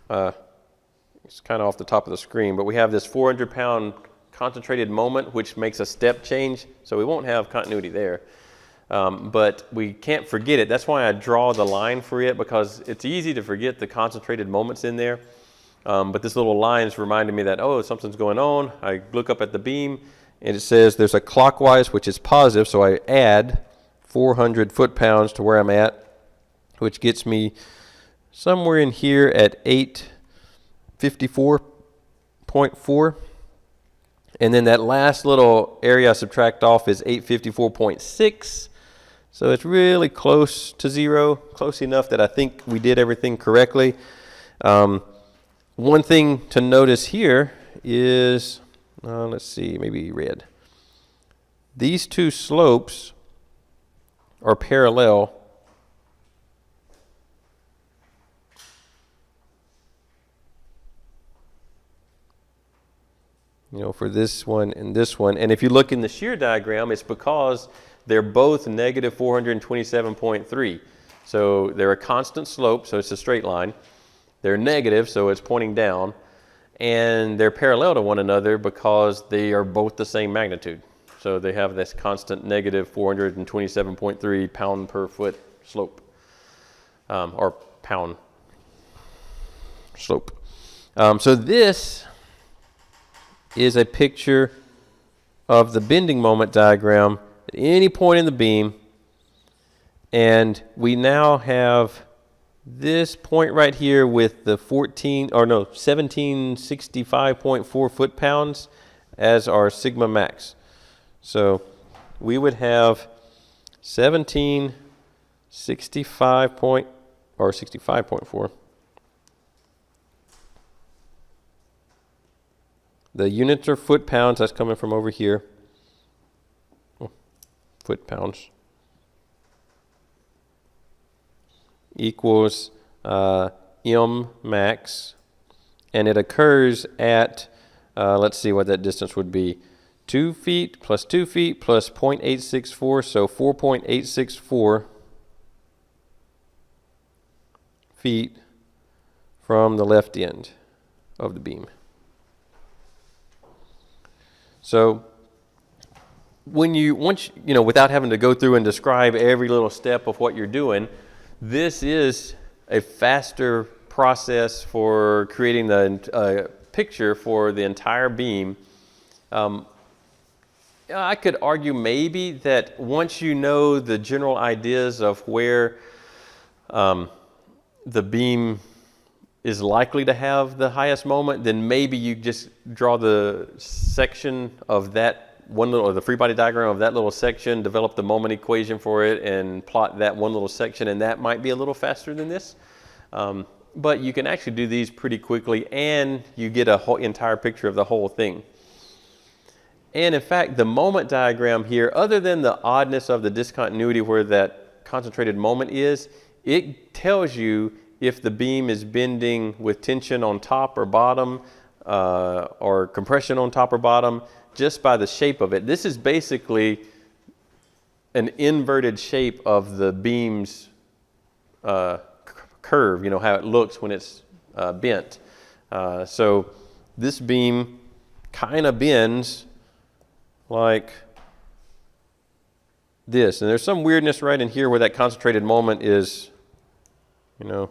it's kind of off the top of the screen, but we have this 400-pound concentrated moment, which makes a step change, so we won't have continuity there. But we can't forget it. That's why I draw the line for it, because it's easy to forget the concentrated moments in there. But this little line is reminding me that, oh, something's going on. I look up at the beam, and it says there's a clockwise, which is positive, so I add 400 foot-pounds to where I'm at, which gets me somewhere in here at 854.4. And then that last little area I subtract off is 854.6. So it's really close to 0, close enough that I think we did everything correctly. One thing to notice here is, let's see, maybe red. These two slopes are parallel. You know, for this one and this one. And if you look in the shear diagram, it's because they're both negative 427.3. So they're a constant slope, so it's a straight line. They're negative, so it's pointing down. And they're parallel to one another because they are both the same magnitude. So they have this constant negative 427.3 pound per foot slope, or pound slope. So this is a picture of the bending moment diagram at any point in the beam, and we now have this point right here with the 1765.4 foot-pounds as our sigma max. So we would have 65.4. The units are foot-pounds. That's coming from over here. foot-pounds, equals M max, and it occurs at, let's see what that distance would be, 2 feet plus 2 feet plus 0.864, so 4.864 feet from the left end of the beam. So once you know, without having to go through and describe every little step of what you're doing, this is a faster process for creating the picture for the entire beam. I could argue maybe that once you know the general ideas of where the beam is likely to have the highest moment, then maybe you just draw the section of that one little, or the free body diagram of that little section, develop the moment equation for it, and plot that one little section, and that might be a little faster than this. But you can actually do these pretty quickly, and you get a whole entire picture of the whole thing. And in fact, the moment diagram here, other than the oddness of the discontinuity where that concentrated moment is, it tells you if the beam is bending with tension on top or bottom, or compression on top or bottom, just by the shape of it. This is basically an inverted shape of the beam's curve, you know, how it looks when it's bent. So this beam kind of bends like this. And there's some weirdness right in here where that concentrated moment is, you know,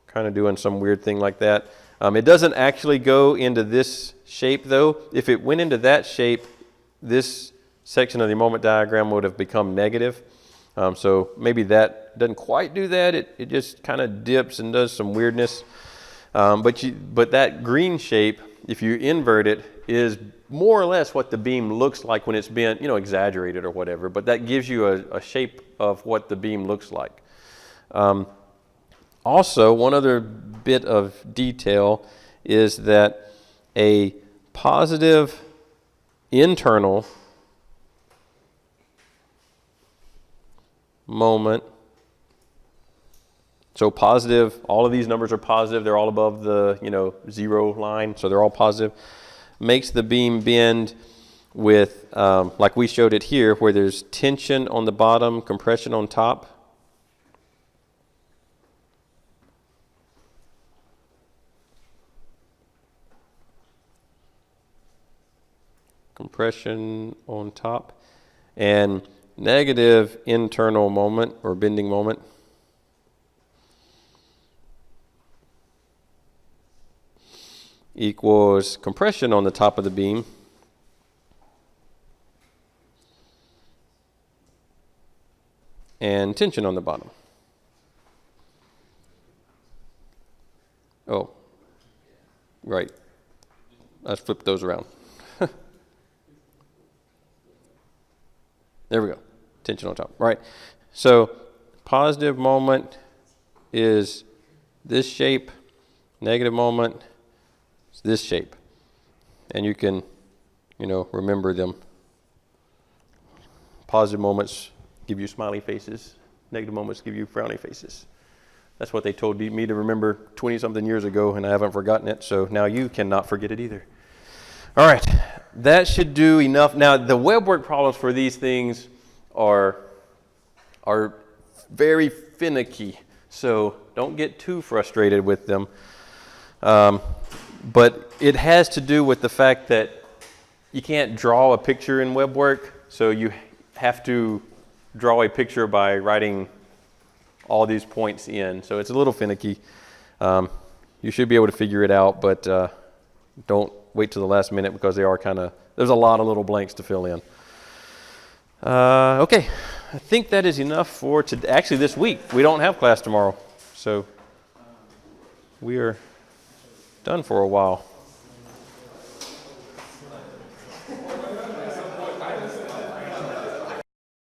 kind of doing some weird thing like that. It doesn't actually go into this shape though. If it went into that shape, this section of the moment diagram would have become negative. So maybe that doesn't quite do that. It just kind of dips and does some weirdness. But that green shape, if you invert it, is more or less what the beam looks like when it's bent, you know, exaggerated or whatever. But that gives you a shape of what the beam looks like. Also, one other bit of detail is that a positive internal moment, so positive, all of these numbers are positive, they're all above the, you know, zero line, so they're all positive, makes the beam bend with, like we showed it here, where there's tension on the bottom, compression on top. Compression on top, and negative internal moment or bending moment. Equals compression on the top of the beam and tension on the bottom. Oh, right. Let's flip those around. There we go. Tension on top. Right. So positive moment is this shape. Negative moment is this shape. And you can, you know, remember them. Positive moments give you smiley faces. Negative moments give you frowny faces. That's what they told me to remember 20-something years ago, and I haven't forgotten it. So now you cannot forget it either. All right. That should do enough. Now, the web work problems for these things are very finicky, so don't get too frustrated with them. But it has to do with the fact that you can't draw a picture in web work, so you have to draw a picture by writing all these points in. So it's a little finicky. You should be able to figure it out, but don't wait till the last minute because they are there's a lot of little blanks to fill in. Okay, I think that is enough for today. Actually, this week. We don't have class tomorrow, so we are done for a while.